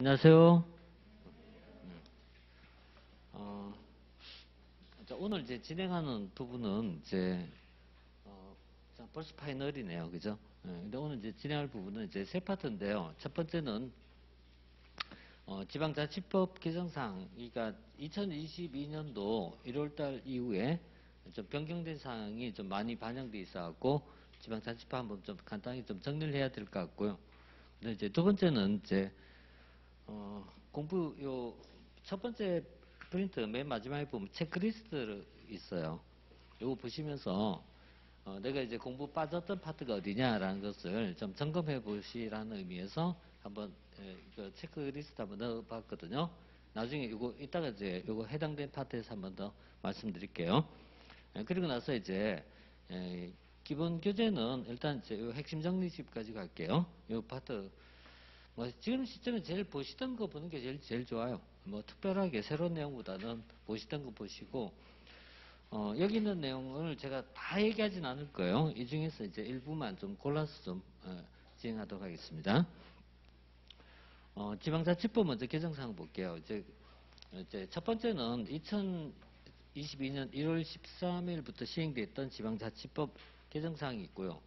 안녕하세요. 어, 자, 오늘 이제 진행하는 부분은 자, 벌써 파이널이네요. 그죠? 근데 오늘 이제 진행할 부분은 이제 세 파트인데요. 첫 번째는, 지방자치법 개정사항, 그러니까 2022년도 1월달 이후에 좀 변경된 사항이 좀 많이 반영돼 있어갖고, 지방자치법 한번 좀 간단히 좀 정리를 해야 될 것 같고요. 근데 이제 두 번째는 첫 번째 프린트 맨 마지막에 보면 체크리스트 있어요. 이거 보시면서 내가 이제 공부 빠졌던 파트가 어디냐라는 것을 좀 점검해 보시라는 의미에서 한번 그 체크리스트 한번 넣어봤거든요. 나중에 이거 이따가 이제 이거 해당된 파트에서 한번 더 말씀드릴게요. 그리고 나서 이제 기본 교재는 일단 이제 요 핵심 정리집까지 갈게요. 이 파트 지금 시점에 제일 보시던 거 보는 게 제일 좋아요. 뭐 특별하게 새로운 내용보다는 보시던 거 보시고 여기 있는 내용을 제가 다 얘기하진 않을 거예요. 이 중에서 이제 일부만 좀 골라서 좀 진행하도록 하겠습니다. 지방자치법 먼저 개정사항 볼게요. 이제 첫 번째는 2022년 1월 13일부터 시행됐던 지방자치법 개정사항이 있고요.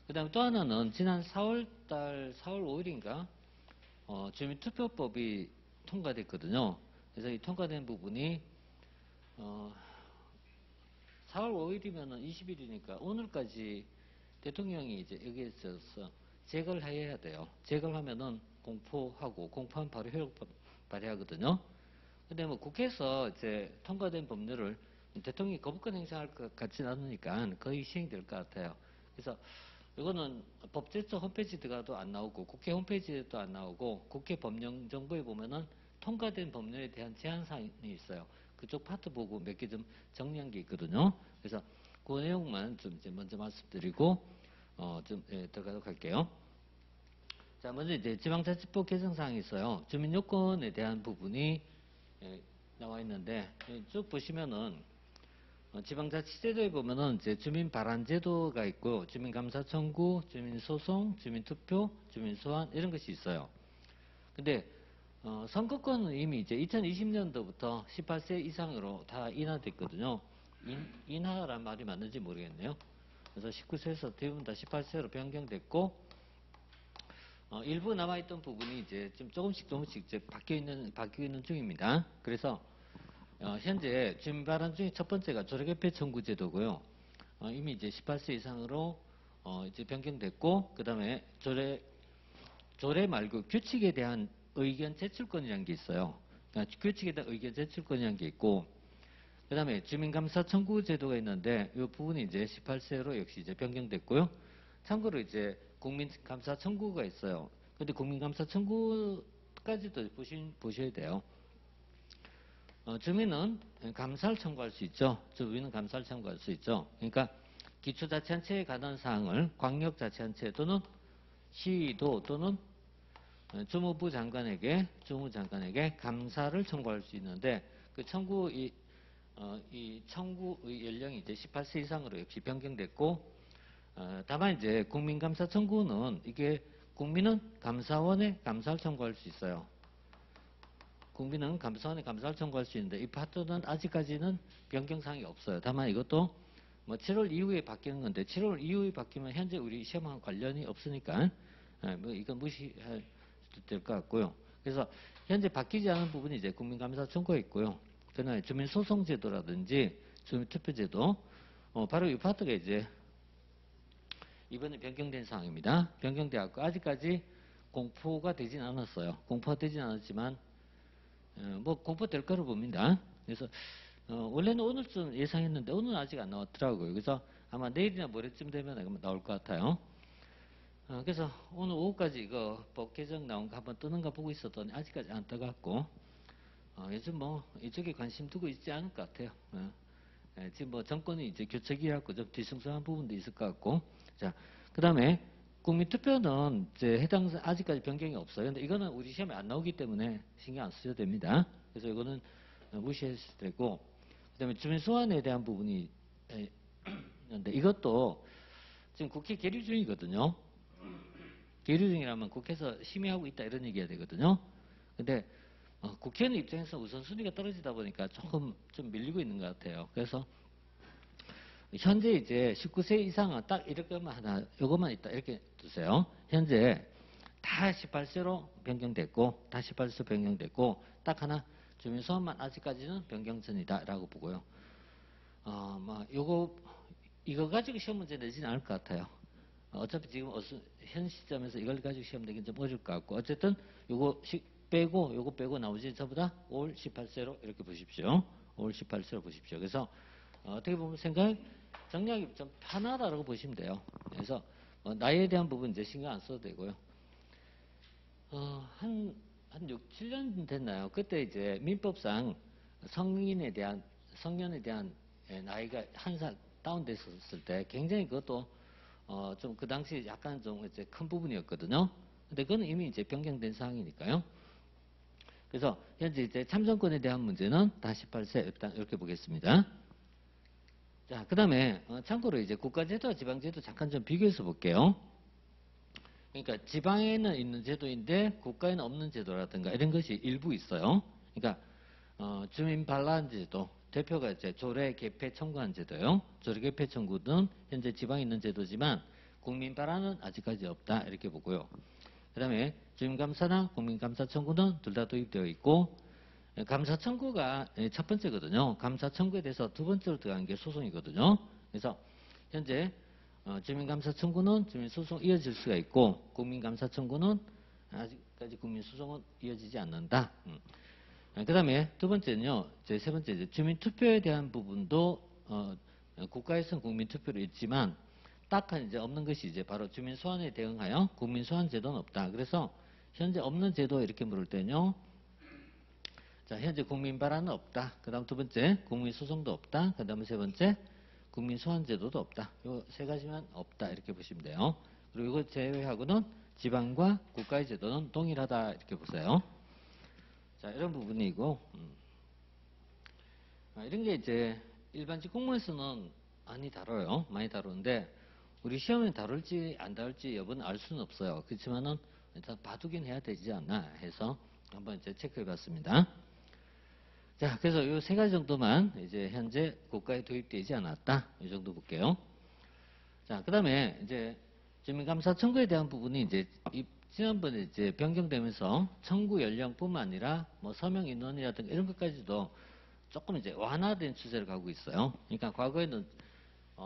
그 다음에 또 하나는 지난 4월 5일인가 주민투표법이 통과됐거든요. 그래서 이 통과된 부분이 4월 5일이면은 20일이니까 오늘까지 대통령이 이제 여기에서 제거를 해야 돼요. 제거를 하면은 공포하면 바로 효력 발휘하거든요. 근데 뭐 국회에서 이제 통과된 법률을 대통령이 거부권 행사할 것 같지는 않으니까 거의 시행될 것 같아요. 그래서 이거는 법제처 홈페이지 들어가도 안 나오고 국회 홈페이지에도 안 나오고 국회 법령정보에 보면은 통과된 법률에 대한 제한사항이 있어요. 그쪽 파트 보고 몇 개 좀 정리한 게 있거든요. 그래서 그 내용만 좀 이제 먼저 말씀드리고 들어가도록 할게요. 자, 먼저 이제 지방자치법 개정사항이 있어요. 주민요건에 대한 부분이 나와 있는데 쭉 보시면은 지방자치제도에 보면은 이제 주민발안제도가 있고 주민감사 청구, 주민소송, 주민투표, 주민소환 이런 것이 있어요. 근데 선거권은 이미 이제 2020년도부터 18세 이상으로 다 인하됐거든요. 인하란 말이 맞는지 모르겠네요. 그래서 19세에서 대부분 다 18세로 변경됐고 일부 남아있던 부분이 이제 좀 조금씩 이제 바뀌고 있는 중입니다. 그래서 현재 주민발안 중에 첫 번째가 조례개표 청구제도고요. 이미 이제 18세 이상으로 이제 변경됐고, 그 다음에 조례 말고 규칙에 대한 의견 제출권이라는 게 있어요. 그러니까 규칙에 대한 의견 제출권이라는 게 있고, 그 다음에 주민감사 청구제도가 있는데, 이 부분이 이제 18세로 역시 이제 변경됐고요. 참고로 이제 국민감사 청구가 있어요. 근데 국민감사 청구까지도 보셔야 돼요. 주민은 감사를 청구할 수 있죠. 주민은 감사를 청구할 수 있죠. 그러니까 기초자치단체에 관한 사항을 광역자치단체 또는 시도 또는 주무부 장관에게 감사를 청구할 수 있는데 그 청구의 연령이 이제 18세 이상으로 역시 변경됐고 다만 이제 국민감사 청구는 이게 국민은 감사원에 감사를 청구할 수 있어요. 국민은 감사원에 감사를 청구할 수 있는데 이 파트는 아직까지는 변경사항이 없어요. 다만 이것도 뭐 7월 이후에 바뀌는 건데 7월 이후에 바뀌면 현재 우리 시험하고 관련이 없으니까 뭐 이건 무시할 수도 될 것 같고요. 그래서 현재 바뀌지 않은 부분이 이제 국민감사 청구가 있고요. 그다음에 주민소송제도라든지 주민투표제도 바로 이 파트가 이제 이번에 변경된 사항입니다. 변경되었고 아직까지 공포가 되진 않았어요. 공포가 되진 않았지만 뭐 공포될 거로 봅니다. 그래서 원래는 오늘쯤 예상했는데 오늘은 아직 안 나왔더라고요. 그래서 아마 내일이나 모레쯤 되면 나올 것 같아요. 그래서 오늘 오후까지 이거 법 개정 나온 거 한번 뜨는가 보고 있었더니 아직까지 안 떠갖고 요즘 뭐 이쪽에 관심 두고 있지 않을 것 같아요. 지금 뭐 정권이 이제 교체기라고 좀 뒤숭숭한 부분도 있을 것 같고. 자, 그 다음에 국민투표는 이제 아직까지 변경이 없어요. 근데 이거는 우리 시험에 안 나오기 때문에 신경 안 쓰셔도 됩니다. 그래서 이거는 무시하셔도 되고. 그 다음에 주민소환에 대한 부분이 있는데 이것도 지금 국회 계류 중이거든요. 계류 중이라면 국회에서 심의하고 있다 이런 얘기가 되거든요. 근데 국회의원 입장에서 우선순위가 떨어지다 보니까 조금 좀 밀리고 있는 것 같아요. 그래서 현재 이제 19세 이상은 딱 이럴 것만 하나, 요것만 있다 이렇게 두세요. 현재 다 18세로 변경됐고, 다 18세로 변경됐고, 딱 하나 주민소환만 아직까지는 변경 전이다라고 보고요. 이거 가지고 시험 문제 내지는 않을 것 같아요. 어차피 지금 현 시점에서 이걸 가지고 시험 내기는 좀 어려울 것 같고, 어쨌든 요거 빼고 나머지 전부 다 5월 18세로 이렇게 보십시오. 5월 18세로 보십시오. 그래서 어떻게 보면 정리하기 좀 편하다라고 보시면 돼요. 그래서 나이에 대한 부분 이제 신경 안 써도 되고요. 한 6, 7년 됐나요? 그때 이제 민법상 성년에 대한 나이가 한 살 다운됐었을 때 굉장히 그것도 좀 그 당시 약간 좀 이제 큰 부분이었거든요. 근데 그건 이미 이제 변경된 사항이니까요. 그래서 현재 이제 참정권에 대한 문제는 다 18세 일단 이렇게 보겠습니다. 자, 그 다음에 참고로 이제 국가제도와 지방제도 잠깐 좀 비교해서 볼게요. 그러니까 지방에는 있는 제도인데 국가에는 없는 제도라든가 이런 것이 일부 있어요. 그러니까 주민 반란 제도, 대표가 이제 조례 개폐 청구한 제도요. 조례 개폐 청구는 현재 지방에 있는 제도지만 국민 반란은 아직까지 없다 이렇게 보고요. 그 다음에 주민감사나 국민감사 청구는 둘 다 도입되어 있고, 감사 청구가 첫 번째거든요. 감사 청구에 대해서 두 번째로 들어간 게 소송이거든요. 그래서 현재 주민감사 청구는 주민소송 이어질 수가 있고, 국민감사 청구는 아직까지 국민소송은 이어지지 않는다. 그 다음에 두 번째는요, 세 번째, 주민투표에 대한 부분도, 국가에서는 국민투표로 있지만, 딱한 이제 없는 것이 이제 바로 주민소환에 대응하여 국민소환 제도는 없다. 그래서 현재 없는 제도 이렇게 물을 때는요, 자, 현재 국민반환은 없다. 그 다음 두 번째, 국민소송도 없다. 그 다음에 세 번째, 국민소환제도도 없다. 이 세 가지만 없다. 이렇게 보시면 돼요. 그리고 이거 제외하고는 지방과 국가의 제도는 동일하다. 이렇게 보세요. 자, 이런 부분이고, 이런 게 이제 일반직 공무원에서는 많이 다뤄요. 많이 다루는데, 우리 시험에 다룰지 안 다룰지 여부는 알 수는 없어요. 그렇지만은 일단 봐두긴 해야 되지 않나 해서 한번 이제 체크해 봤습니다. 자, 그래서 이 세 가지 정도만 이제 현재 국가에 도입되지 않았다. 이 정도 볼게요. 자, 그 다음에 이제 주민감사 청구에 대한 부분이 이제 지난번에 이제 변경되면서 청구 연령뿐만 아니라 뭐 서명 인원이라든가 이런 것까지도 조금 이제 완화된 추세를 가고 있어요. 그러니까 과거에는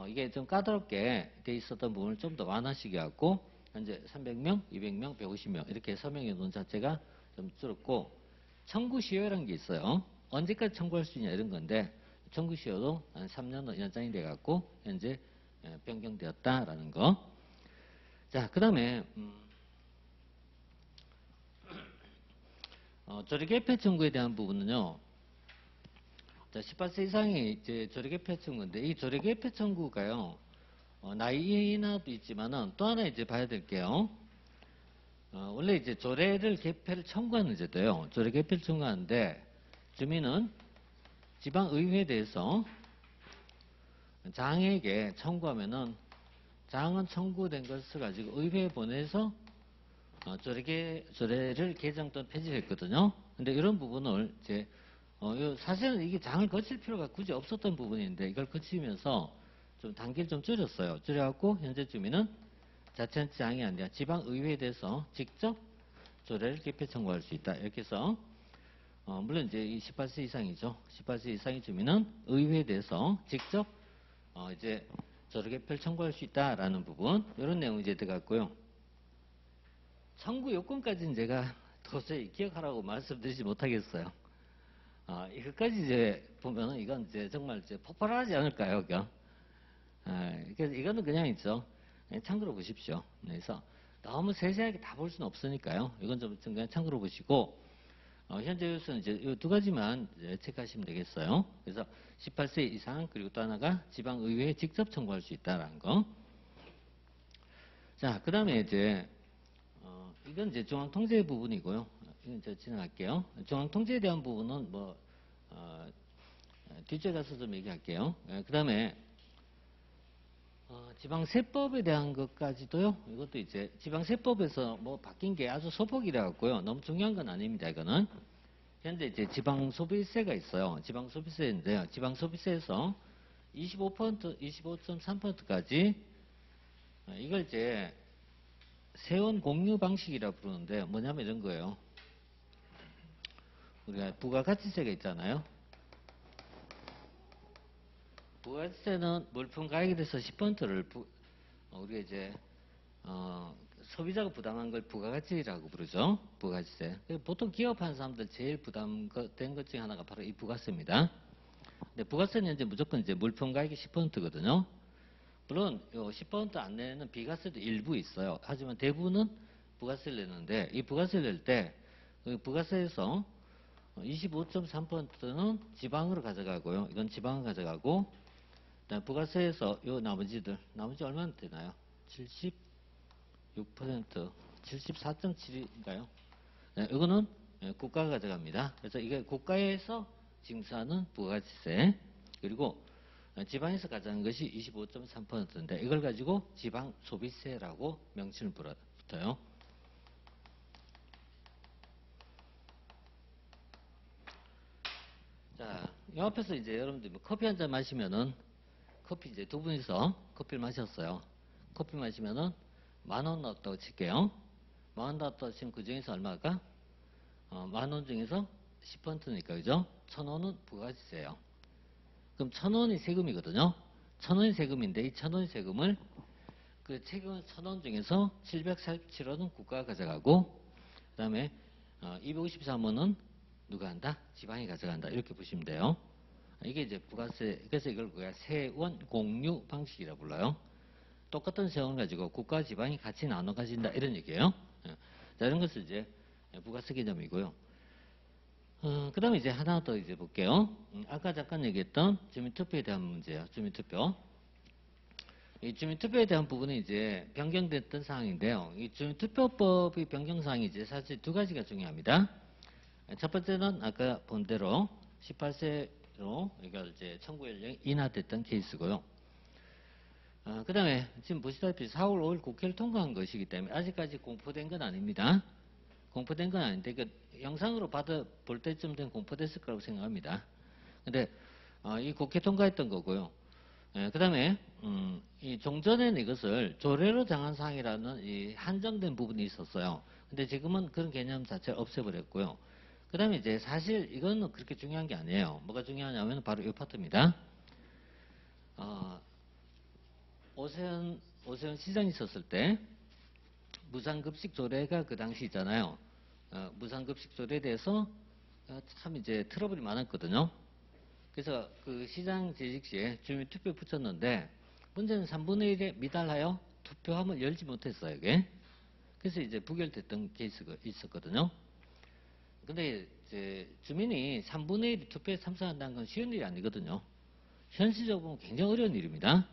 이게 좀 까다롭게 돼 있었던 부분을 좀 더 완화시켜 갖고 현재 300명, 200명, 150명 이렇게 서명 인원 자체가 좀 줄었고, 청구 시효라는 게 있어요. 언제까지 청구할 수 있냐 이런 건데, 청구 시효도 한 3년 연장이 돼 갖고 현재 변경되었다라는 거. 자, 그 다음에 조례개폐 청구에 대한 부분은요. 자, 18세 이상이 이제 조례개폐 청구인데, 이 조례개폐 청구가요, 나이 인하도 있지만은 또 하나 이제 봐야 될게요. 원래 이제 조례를 개폐를 청구하는 제도예요. 조례 개폐를 청구하는데, 주민은 지방의회에 대해서 장에게 청구하면은, 장은 청구된 것을 가지고 의회에 보내서 조례를 개정 또는 폐지했거든요. 근데 이런 부분을 이제 사실은 이게 장을 거칠 필요가 굳이 없었던 부분인데, 이걸 거치면서 좀 단계를 좀 줄였어요. 줄여갖고 현재 주민은 자치단체 장이 아니라 지방의회에 대해서 직접 조례를 개폐 청구할 수 있다. 이렇게 해서 물론 이제 이 18세 이상이죠. 18세 이상의 주민은 의회에 대해서 직접 이제 조례 개폐를 청구할 수 있다라는 부분, 이런 내용이 이제 들어갔고요. 청구 요건까지는 제가 도저히 기억하라고 말씀드리지 못하겠어요. 이것까지 이제 보면은 이건 이제 정말 이제 폭발하지 않을까요, 그죠? 그래서 이거는 그냥 있죠. 참고로 보십시오. 그래서 너무 세세하게 다 볼 수는 없으니까요. 이건 좀 그냥 참고로 보시고, 현재 요소는 이제 이 두 가지만 이제 체크하시면 되겠어요. 그래서 18세 이상, 그리고 또 하나가 지방의회에 직접 청구할 수 있다라는 거. 자, 그 다음에 이제, 이건 이제 중앙통제 부분이고요. 이건 이제 지나갈게요. 중앙통제에 대한 부분은 뭐, 뒤쪽에 가서 좀 얘기할게요. 그 다음에, 지방세법에 대한 것까지도요. 이것도 이제 지방세법에서 뭐 바뀐 게 아주 소폭이라 갖고요. 너무 중요한 건 아닙니다. 이거는 현재 이제 지방소비세가 있어요. 지방소비세인데요. 지방소비세에서 25%, 25.3%까지 이걸 이제 세원 공유 방식이라 부르는데 뭐냐면 이런 거예요. 우리가 부가가치세가 있잖아요. 부가세는 물품 가격에 대해서 10%를 우리가 이제 소비자가 부담한 걸 부가가치라고 부르죠. 부가가치세. 보통 기업하는 사람들 제일 부담된 것 중에 하나가 바로 이 부가세입니다. 근데 부가세는 이제 무조건 이제 물품 가격이 10%거든요. 물론 10%안 내는 비과세도 일부 있어요. 하지만 대부분은 부가세를 내는데 이 부가세를 낼 때 그 부가세에서 25.3%는 지방으로 가져가고요. 이건 지방을 가져가고 그다음 부가세에서 요 나머지 얼마나 되나요? 76%, 74.7인가요? 네, 이거는 국가가 가져갑니다. 그래서 이게 국가에서 징수하는 부가가치세 그리고 지방에서 가져가는 것이 25.3%인데 이걸 가지고 지방소비세라고 명칭을 붙어요. 자, 이 앞에서 이제 여러분들 뭐 커피 한 잔 마시면은 커피 이제 두 분이서 커피를 마셨어요. 커피 마시면은 10,000원 나왔다고 칠게요. 10,000원 나왔다고 치면 그 중에서 얼마일까? 10,000원 중에서 10%니까 그죠? 1,000원은 부가가치세예요. 그럼 1,000원이 세금이거든요. 1,000원이 세금인데 이 1,000원의 세금을 그 세금 1,000원 중에서 747원은 국가가 가져가고 그 다음에 253원은 누가 한다? 지방이 가져간다. 이렇게 보시면 돼요. 이게 이제 부가세, 그래서 이걸 우리가 세원 공유 방식이라 불러요. 똑같은 세원을 가지고 국가 지방이 같이 나눠 가진다 이런 얘기예요. 자, 이런 것을 이제 부가세 개념이고요. 그 다음에 이제 하나 더 이제 볼게요. 아까 잠깐 얘기했던 주민투표에 대한 문제예요. 주민투표. 이 주민투표에 대한 부분은 이제 변경됐던 사항인데요. 이 주민투표법의 변경사항이 이제 사실 두 가지가 중요합니다. 첫 번째는 아까 본 대로 18세로 이걸 이제 청구 연령이 인하됐던 케이스고요. 그 다음에 지금 보시다시피 4월 5일 국회를 통과한 것이기 때문에 아직까지 공포된 건 아닙니다. 공포된 건 아닌데 그 영상으로 볼 때쯤 된 공포됐을 거라고 생각합니다. 근데 이 국회 통과했던 거고요. 그 다음에 이 종전에는 이것을 조례로 정한 사항이라는 이 한정된 부분이 있었어요. 근데 지금은 그런 개념 자체를 없애버렸고요. 그 다음에 이제 사실 이거는 그렇게 중요한 게 아니에요. 뭐가 중요하냐면 바로 이 파트입니다. 오세훈 시장이 있었을 때 무상급식 조례가 그 당시 있잖아요. 무상급식 조례에 대해서 참 이제 트러블이 많았거든요. 그래서 그 시장 재직 시에 주민투표 붙였는데 문제는 3분의 1에 미달하여 투표함을 열지 못했어요. 이게. 그래서 이제 부결됐던 케이스가 있었거든요. 근데 이제 주민이 3분의 1이 투표에 참석한다는 건 쉬운 일이 아니거든요. 현실적으로 보면 굉장히 어려운 일입니다.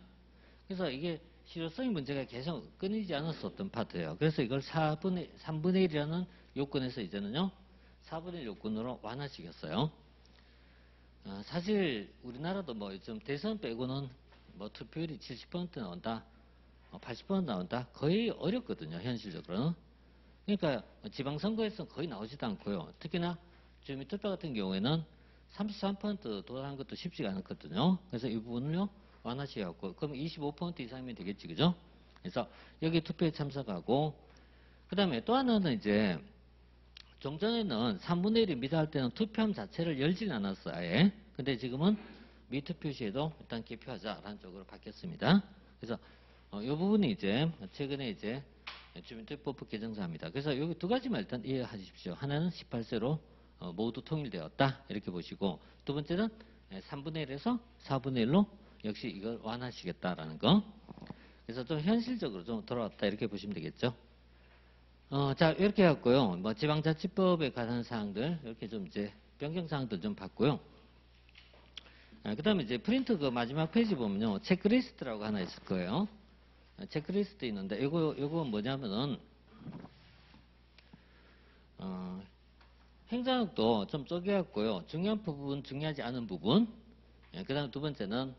그래서 이게 실효성의 문제가 계속 끊이지 않았었던 파트예요. 그래서 이걸 3분의 1이라는 요건에서 이제는요 4분의 1 요건으로 완화시켰어요. 사실 우리나라도 뭐 요즘 대선 빼고는 뭐 투표율이 70% 나온다, 80% 나온다 거의 어렵거든요. 현실적으로는. 그러니까 지방선거에서는 거의 나오지도 않고요. 특히나 주민투표 같은 경우에는 33% 도달하는 것도 쉽지가 않거든요. 그래서 이 부분을요 완화시켰고 그럼 25% 이상이면 되겠지, 그죠? 그래서 여기 투표에 참석하고 그 다음에 또 하나는 이제 종전에는 3분의 1이 미달할 때는 투표함 자체를 열지는 않았어요, 아예. 근데 지금은 미투표 시에도 일단 개표하자라는 쪽으로 바뀌었습니다. 그래서 이 부분이 이제 최근에 이제 주민투표법 개정사입니다. 그래서 여기 두 가지만 일단 이해하십시오. 하나는 18세로 모두 통일되었다 이렇게 보시고 두 번째는 3분의 1에서 4분의 1로 역시 이걸 완화시켰다라는 거. 그래서 좀 현실적으로 좀 돌아왔다 이렇게 보시면 되겠죠. 자, 이렇게 해갖고요. 뭐 지방자치법에 관한 사항들, 이렇게 좀 이제 변경사항들 좀 봤고요. 그 다음에 이제 프린트 그 마지막 페이지 보면요. 체크리스트라고 하나 있을 거예요. 체크리스트 있는데, 요거 뭐냐면은, 행정학도 좀 쪼개갖고요. 중요한 부분, 중요하지 않은 부분. 그 다음 두 번째는,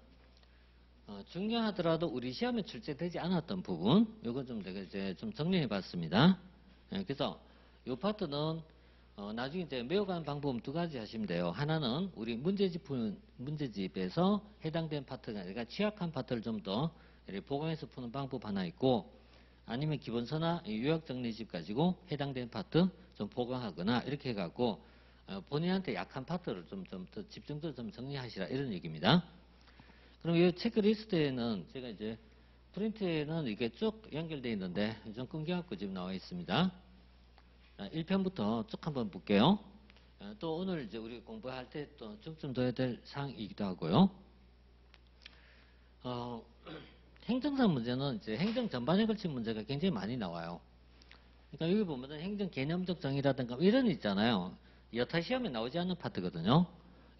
중요하더라도 우리 시험에 출제되지 않았던 부분, 요거 좀 제가 이제 좀 정리해 봤습니다. 그래서 요 파트는 나중에 이제 외워가는 방법은 두 가지 하시면 돼요. 하나는 우리 문제집에서 해당된 파트가 아니라 취약한 파트를 좀 더 보강해서 푸는 방법 하나 있고, 아니면 기본서나 요약 정리집 가지고 해당된 파트 좀 보강하거나 이렇게 해갖고 본인한테 약한 파트를 좀 더 집중적으로 좀 정리하시라 이런 얘기입니다. 그럼 이 체크리스트에는 제가 이제 프린트에는 이게 쭉 연결되어 있는데 좀 끊겨갖고 지금 나와 있습니다. 1편부터 쭉 한번 볼게요. 또 오늘 이제 우리 공부할 때 또 중점 둬야 될 사항이기도 하고요. 행정상 문제는 이제 행정 전반에 걸친 문제가 굉장히 많이 나와요. 그러니까 여기 보면은 행정 개념적 정의라든가 이런 거 있잖아요. 여타 시험에 나오지 않는 파트거든요.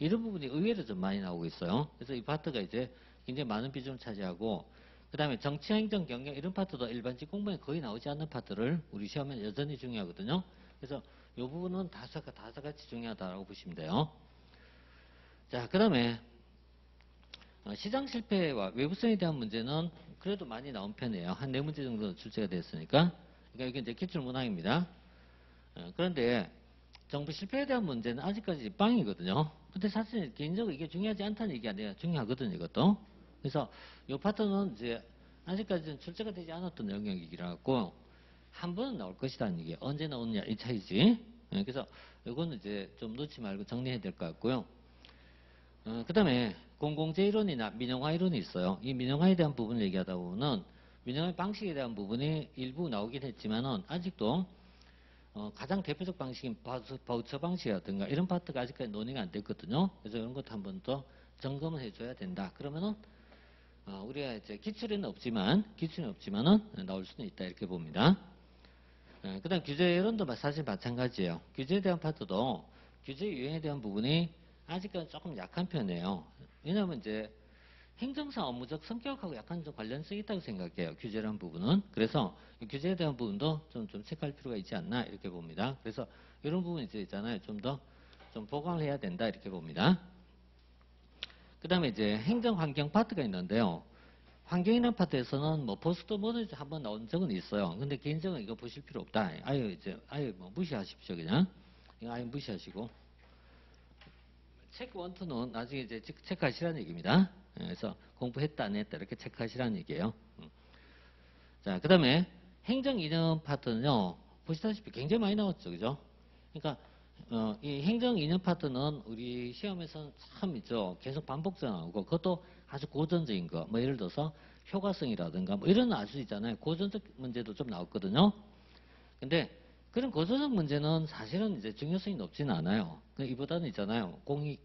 이런 부분이 의외로 좀 많이 나오고 있어요. 그래서 이 파트가 이제 굉장히 많은 비중을 차지하고, 그 다음에 정치, 행정, 경영 이런 파트도 일반직 공부에 거의 나오지 않는 파트를 우리 시험에 여전히 중요하거든요. 그래서 이 부분은 다소같이 중요하다고 보시면 돼요. 자, 그 다음에 시장 실패와 외부성에 대한 문제는 그래도 많이 나온 편이에요. 한 4문제 정도 출제가 됐으니까. 그러니까 이게 이제 기출문항입니다. 그런데 정부 실패에 대한 문제는 아직까지 빵이거든요. 근데 사실 개인적으로 이게 중요하지 않다는 얘기 아니에요. 중요하거든요, 이것도. 그래서 이 파트는 이제 아직까지는 출제가 되지 않았던 영역이라 갖고 한 번은 나올 것이라는 얘기예요. 언제 나오느냐 이 차이지. 그래서 이거는 이제 좀 놓지 말고 정리해야 될 것 같고요. 그 다음에 공공재 이론이나 민영화 이론이 있어요. 이 민영화에 대한 부분을 얘기하다 보면은 민영화의 방식에 대한 부분이 일부 나오긴 했지만은 아직도 가장 대표적 방식인 바우처 방식이라든가 이런 파트가 아직까지 논의가 안 됐거든요. 그래서 이런 것도 한번 더 점검을 해줘야 된다. 그러면은 우리가 이제 기출에는 없지만은 나올 수는 있다 이렇게 봅니다. 그 다음 규제 이론도 사실 마찬가지예요. 규제에 대한 파트도 규제 유형에 대한 부분이 아직까지 조금 약한 편이에요. 왜냐하면 이제 행정상 업무적 성격하고 약간 좀 관련성이 있다고 생각해요. 규제라는 부분은. 그래서 규제에 대한 부분도 좀 체크할 필요가 있지 않나 이렇게 봅니다. 그래서 이런 부분 이제 있잖아요. 좀 더 좀 보강을 해야 된다 이렇게 봅니다. 그 다음에 이제 행정환경 파트가 있는데요. 환경이라는 파트에서는 뭐 포스트 모델 한번 나온 적은 있어요. 근데 개인적으로 이거 보실 필요 없다. 아예 뭐 무시하십시오 그냥. 이거 아예 무시하시고. 체크 1, 2는 나중에 이제 체크하시라는 얘기입니다. 그래서 공부했다 안 했다 이렇게 체크하시라는 얘기예요. 자, 그 다음에 행정 이념 파트는요. 보시다시피 굉장히 많이 나왔죠. 그죠? 그러니까 이 행정 이념 파트는 우리 시험에서는 참 있죠. 계속 반복적 나오고 그것도 아주 고전적인 거. 뭐 예를 들어서 효과성이라든가 뭐 이런 알 수 있잖아요. 고전적 문제도 좀 나왔거든요. 근데 그런 고전적 문제는 사실은 이제 중요성이 높지는 않아요. 이보다는 있잖아요. 공익,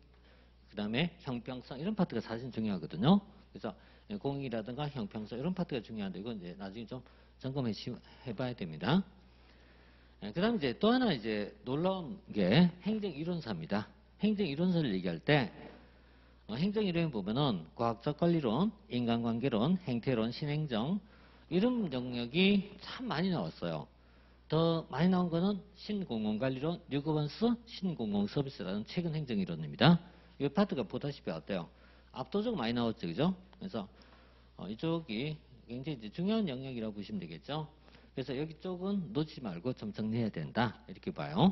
그 다음에 형평성 이런 파트가 사실 중요하거든요. 그래서 공익이라든가 형평성 이런 파트가 중요한데 이건 이제 나중에 좀 점검해 봐야 됩니다. 그 다음 이제 또 하나 이제 놀라운 게 행정이론사입니다. 행정이론사를 얘기할 때 행정이론에 보면은 과학적 권리론, 인간관계론, 행태론, 신행정 이런 영역이 참 많이 나왔어요. 더 많이 나온 거는 신공공관리론, 뉴거번스 신공공서비스라는 최근 행정이론입니다. 이 파트가 보다시피 어때요? 압도적으로 많이 나왔죠, 그죠? 그래서 이쪽이 굉장히 이제 중요한 영역이라고 보시면 되겠죠. 그래서 여기 쪽은 놓치지 말고 좀 정리해야 된다 이렇게 봐요.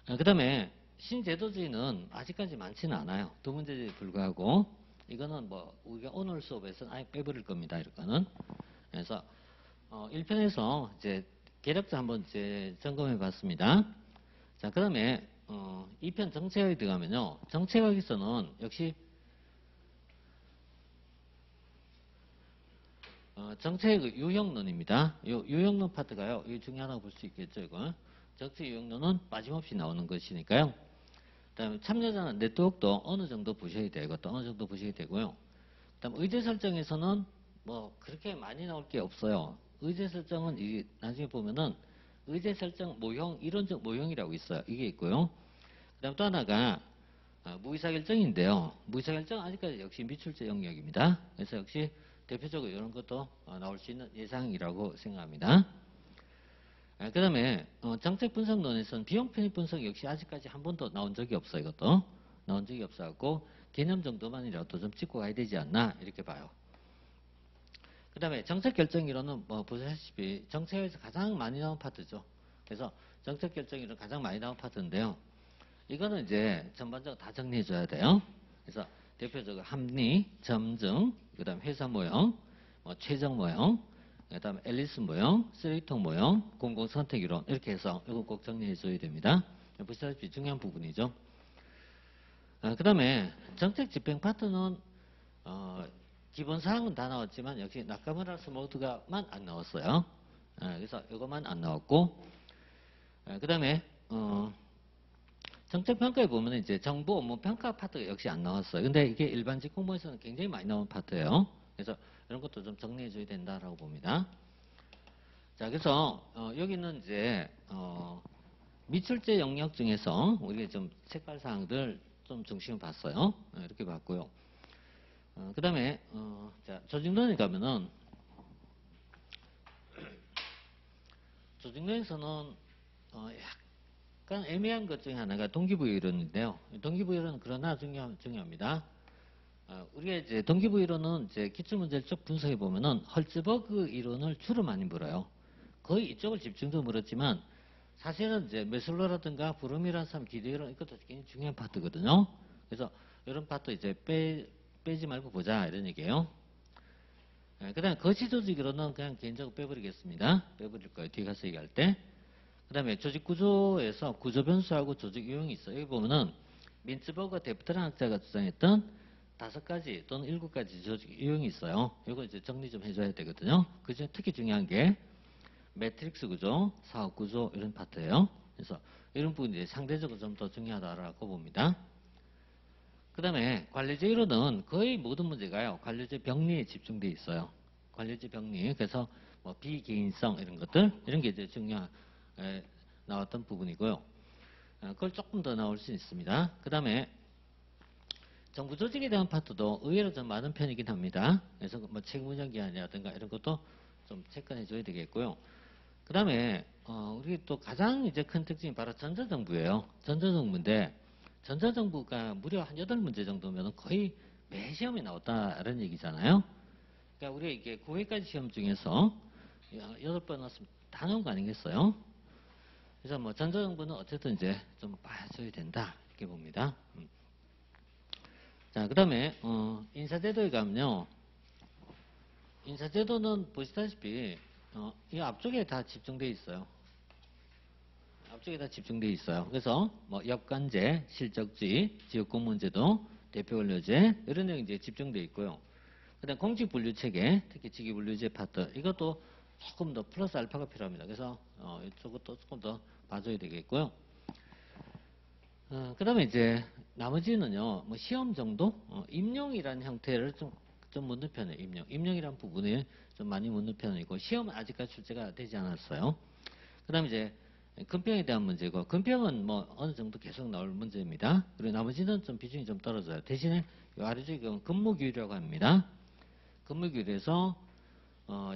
그 다음에 신제도주의는 아직까지 많지는 않아요. 2문제에 불구하고 이거는 뭐 우리가 오늘 수업에서는 아예 빼버릴 겁니다. 이거는. 그래서 1편에서 이제 계략도 한번 이제 점검해 봤습니다. 자, 그 다음에 2편 정책학에 들어가면요. 정책학에서는 역시 정책 유형론입니다. 유형론 파트가요. 이 중에 하나 볼 수 있겠죠, 이거. 정책 유형론은 빠짐없이 나오는 것이니까요. 그 다음에 참여자나 네트워크도 어느 정도 보셔야 돼요. 이것도 어느 정도 보셔야 되고요. 그 다음 의제 설정에서는 뭐 그렇게 많이 나올 게 없어요. 의제 설정은 이 나중에 보면은 의제 설정 모형, 이론적 모형이라고 있어요. 이게 있고요. 그 다음 또 하나가 무의사결정인데요. 무의사결정 아직까지 역시 미출제 영역입니다. 그래서 역시 대표적으로 이런 것도 나올 수 있는 예상이라고 생각합니다. 그 다음에 정책 분석론에서는 비용 편입 분석 역시 아직까지 한 번도 나온 적이 없어요. 이것도 나온 적이 없어갖고 개념 정도만이라도 좀 짚고 가야 되지 않나 이렇게 봐요. 그 다음에 정책 결정이론은 뭐 보시다시피 정책에서 가장 많이 나온 파트죠. 그래서 정책 결정이론 가장 많이 나온 파트인데요. 이거는 이제 전반적으로 다 정리해 줘야 돼요. 그래서 대표적으로 합리, 점증, 그 다음 회사 모형, 최적 모형, 그 다음에 앨리스 모형, 쓰레기통 모형, 공공선택이론 이렇게 해서 이거 꼭 정리해 줘야 됩니다. 보시다시피 중요한 부분이죠. 그 다음에 정책 집행 파트는 기본 사항은 다 나왔지만 역시 나카무라스 모드가만 안 나왔어요. 그래서 이것만 안 나왔고, 그 다음에 정책 평가에 보면 이제 정보 업무 평가 파트가 역시 안 나왔어요. 근데 이게 일반직 공무원에서는 굉장히 많이 나온 파트예요. 그래서 이런 것도 좀 정리해줘야 된다라고 봅니다. 자, 그래서 여기는 이제 미출제 영역 중에서 우리가 좀 색깔 사항들 좀 중심을 봤어요. 이렇게 봤고요. 그 다음에 자, 조직론에 가면은 조직론에서는 약간 애매한 것 중에 하나가 동기부여 이론인데요. 동기부여 이론은 그러나 중요합니다. 우리가 이제 동기부여 이론은 이제 기출문제를 쭉 분석해 보면은 헐츠버그 이론을 주로 많이 물어요. 거의 이쪽을 집중적으로 물었지만 사실은 이제 메슬로라든가 브룸이라는 사람 기대 이론 이것도 굉장히 중요한 파트거든요. 그래서 이런 파트 이제 빼지 말고 보자 이런 얘기예요. 그 다음에 거시조직으로는 그냥 개인적으로 빼버리겠습니다. 빼버릴 거예요. 뒤에 가서 얘기할 때. 그 다음에 조직구조에서 구조변수하고 조직 유형이 있어요. 여기 보면은 민츠버그와 데프트라는 학자가 주장했던 5가지 또는 7가지 조직 유형이 있어요. 이거 이제 정리 좀 해줘야 되거든요. 그중에 특히 중요한 게 매트릭스 구조, 사업 구조 이런 파트예요. 그래서 이런 부분이 상대적으로 좀 더 중요하다라고 봅니다. 그 다음에 관리제 이론은 거의 모든 문제가요. 관리제 병리에 집중되어 있어요. 관리제 병리. 그래서 뭐 비개인성 이런 것들 이런 게 이제 나왔던 부분이고요. 그걸 조금 더 나올 수 있습니다. 그 다음에 정부 조직에 대한 파트도 의외로 좀 많은 편이긴 합니다. 그래서 뭐 책임 운영 기한이라든가 이런 것도 좀 체크해 줘야 되겠고요. 그 다음에 우리 또 가장 이제 큰 특징이 바로 전자정부예요. 전자정부인데 전자정부가 무려 한 8문제 정도면 거의 매 시험에 나왔다는 얘기잖아요. 그러니까 우리가 이게 9회까지 시험 중에서 8번 나왔으면 다 나온 거 아니겠어요? 그래서 뭐 전자정부는 어쨌든 이제 좀 봐줘야 된다 이렇게 봅니다. 자, 그 다음에 인사제도에 가면요. 인사제도는 보시다시피 이 앞쪽에 다 집중되어 있어요. 앞쪽에 다 집중되어 있어요. 그래서 뭐 역관제, 실적주의, 지역공무원제도, 대표근로제 이런 내용이 이제 집중되어 있고요. 그다음 공직분류체계, 특히 직위분류제 파트 이것도 조금 더 플러스 알파가 필요합니다. 그래서 이쪽도 조금 더 봐줘야 되겠고요. 그 다음에 이제 나머지는요, 뭐 시험 정도? 임용이라는 형태를 좀 묻는 편이에요, 임용이라는 부분에 좀 많이 묻는 편이고, 시험은 아직까지 출제가 되지 않았어요. 그 다음에 이제 근평에 대한 문제고, 근평은 뭐 어느 정도 계속 나올 문제입니다. 그리고 나머지는 좀 비중이 좀 떨어져요. 대신에 이 아래쪽에 근무규율이라고 합니다. 근무규율에서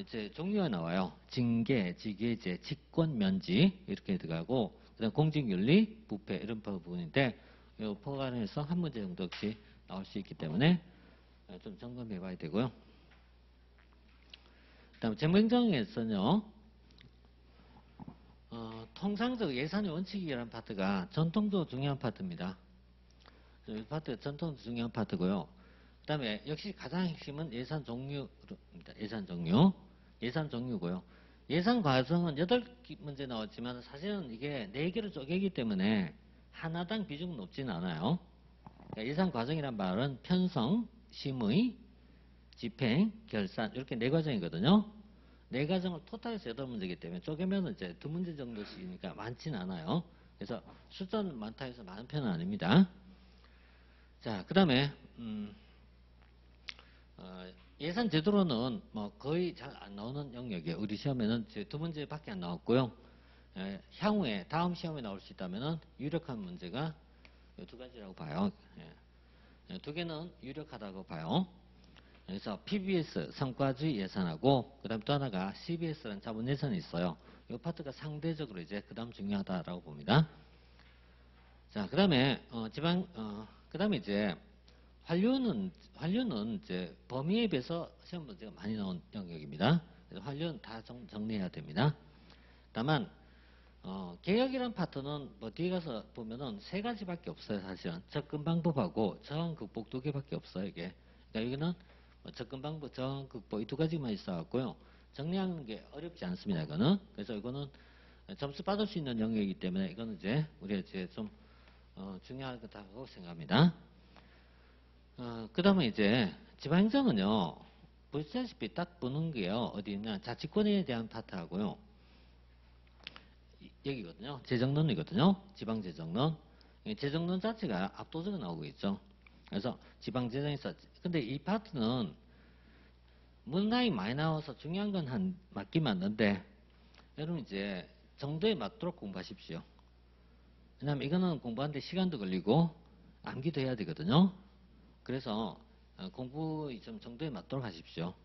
이제 종류가 나와요. 징계, 직위제, 직권, 면직 이렇게 들어가고, 그다음 공직윤리, 부패 이런 부분인데 이 포괄해서 한 문제 정도씩 나올 수 있기 때문에 좀 점검해 봐야 되고요. 그다음 재무행정에서는요. 통상적 예산의 원칙이라는 파트가 전통도 중요한 파트입니다. 이 파트 전통도 중요한 파트고요. 그 다음에 역시 가장 핵심은 예산 종류입니다. 예산 종류. 예산 종류고요. 예산 과정은 8문제 나왔지만 사실은 이게 4개로 쪼개기 때문에 하나당 비중은 높지는 않아요. 그러니까 예산 과정이란 말은 편성, 심의, 집행, 결산 이렇게 4과정이거든요. 4과정을 토탈해서 8문제이기 때문에 쪼개면 이제 2문제 정도씩이니까 많지는 않아요. 그래서 숫자는 많다 해서 많은 편은 아닙니다. 자, 그 다음에 예산 제도로는 뭐 거의 잘 안 나오는 영역이에요. 우리 시험에는 2문제밖에 안 나왔고요. 향후에 다음 시험에 나올 수 있다면은 유력한 문제가 이 2가지라고 봐요. 2개는 유력하다고 봐요. 그래서 PBS 성과주의 예산하고 그다음 또 하나가 CBS라는 자본 예산이 있어요. 이 파트가 상대적으로 이제 그다음 중요하다라고 봅니다. 자, 그다음에 그다음에 이제 환류는 이제 범위에 비해서 시험 문제가 많이 나온 영역입니다. 그래서 환류는 다 정리해야 됩니다. 다만 개혁이란 파트는 뭐 뒤에 가서 보면은 세 가지밖에 없어요. 사실은 접근 방법하고 저항 극복 두 개밖에 없어요. 이게 그러니까 여기는 뭐 접근 방법, 저항 극복 이 두 가지만 있어갖고요. 정리하는 게 어렵지 않습니다. 이거는 그래서 이거는 점수 받을 수 있는 영역이기 때문에 이거는 이제 우리가 이제 좀 중요하다고 생각합니다. 그 다음에 이제 지방행정은요, 보시다시피 딱 보는 게요, 어디 있냐, 자치권에 대한 파트하고요, 여기거든요. 재정론이거든요. 지방재정론. 재정론 자체가 압도적으로 나오고 있죠. 그래서 지방재정에서, 근데 이 파트는 문항이 많이 나와서 중요한 건 맞긴 맞는데, 여러분 이제 정도에 맞도록 공부하십시오. 왜냐면 이거는 공부하는데 시간도 걸리고, 암기도 해야 되거든요. 그래서 공부 좀 정도에 맞도록 하십시오.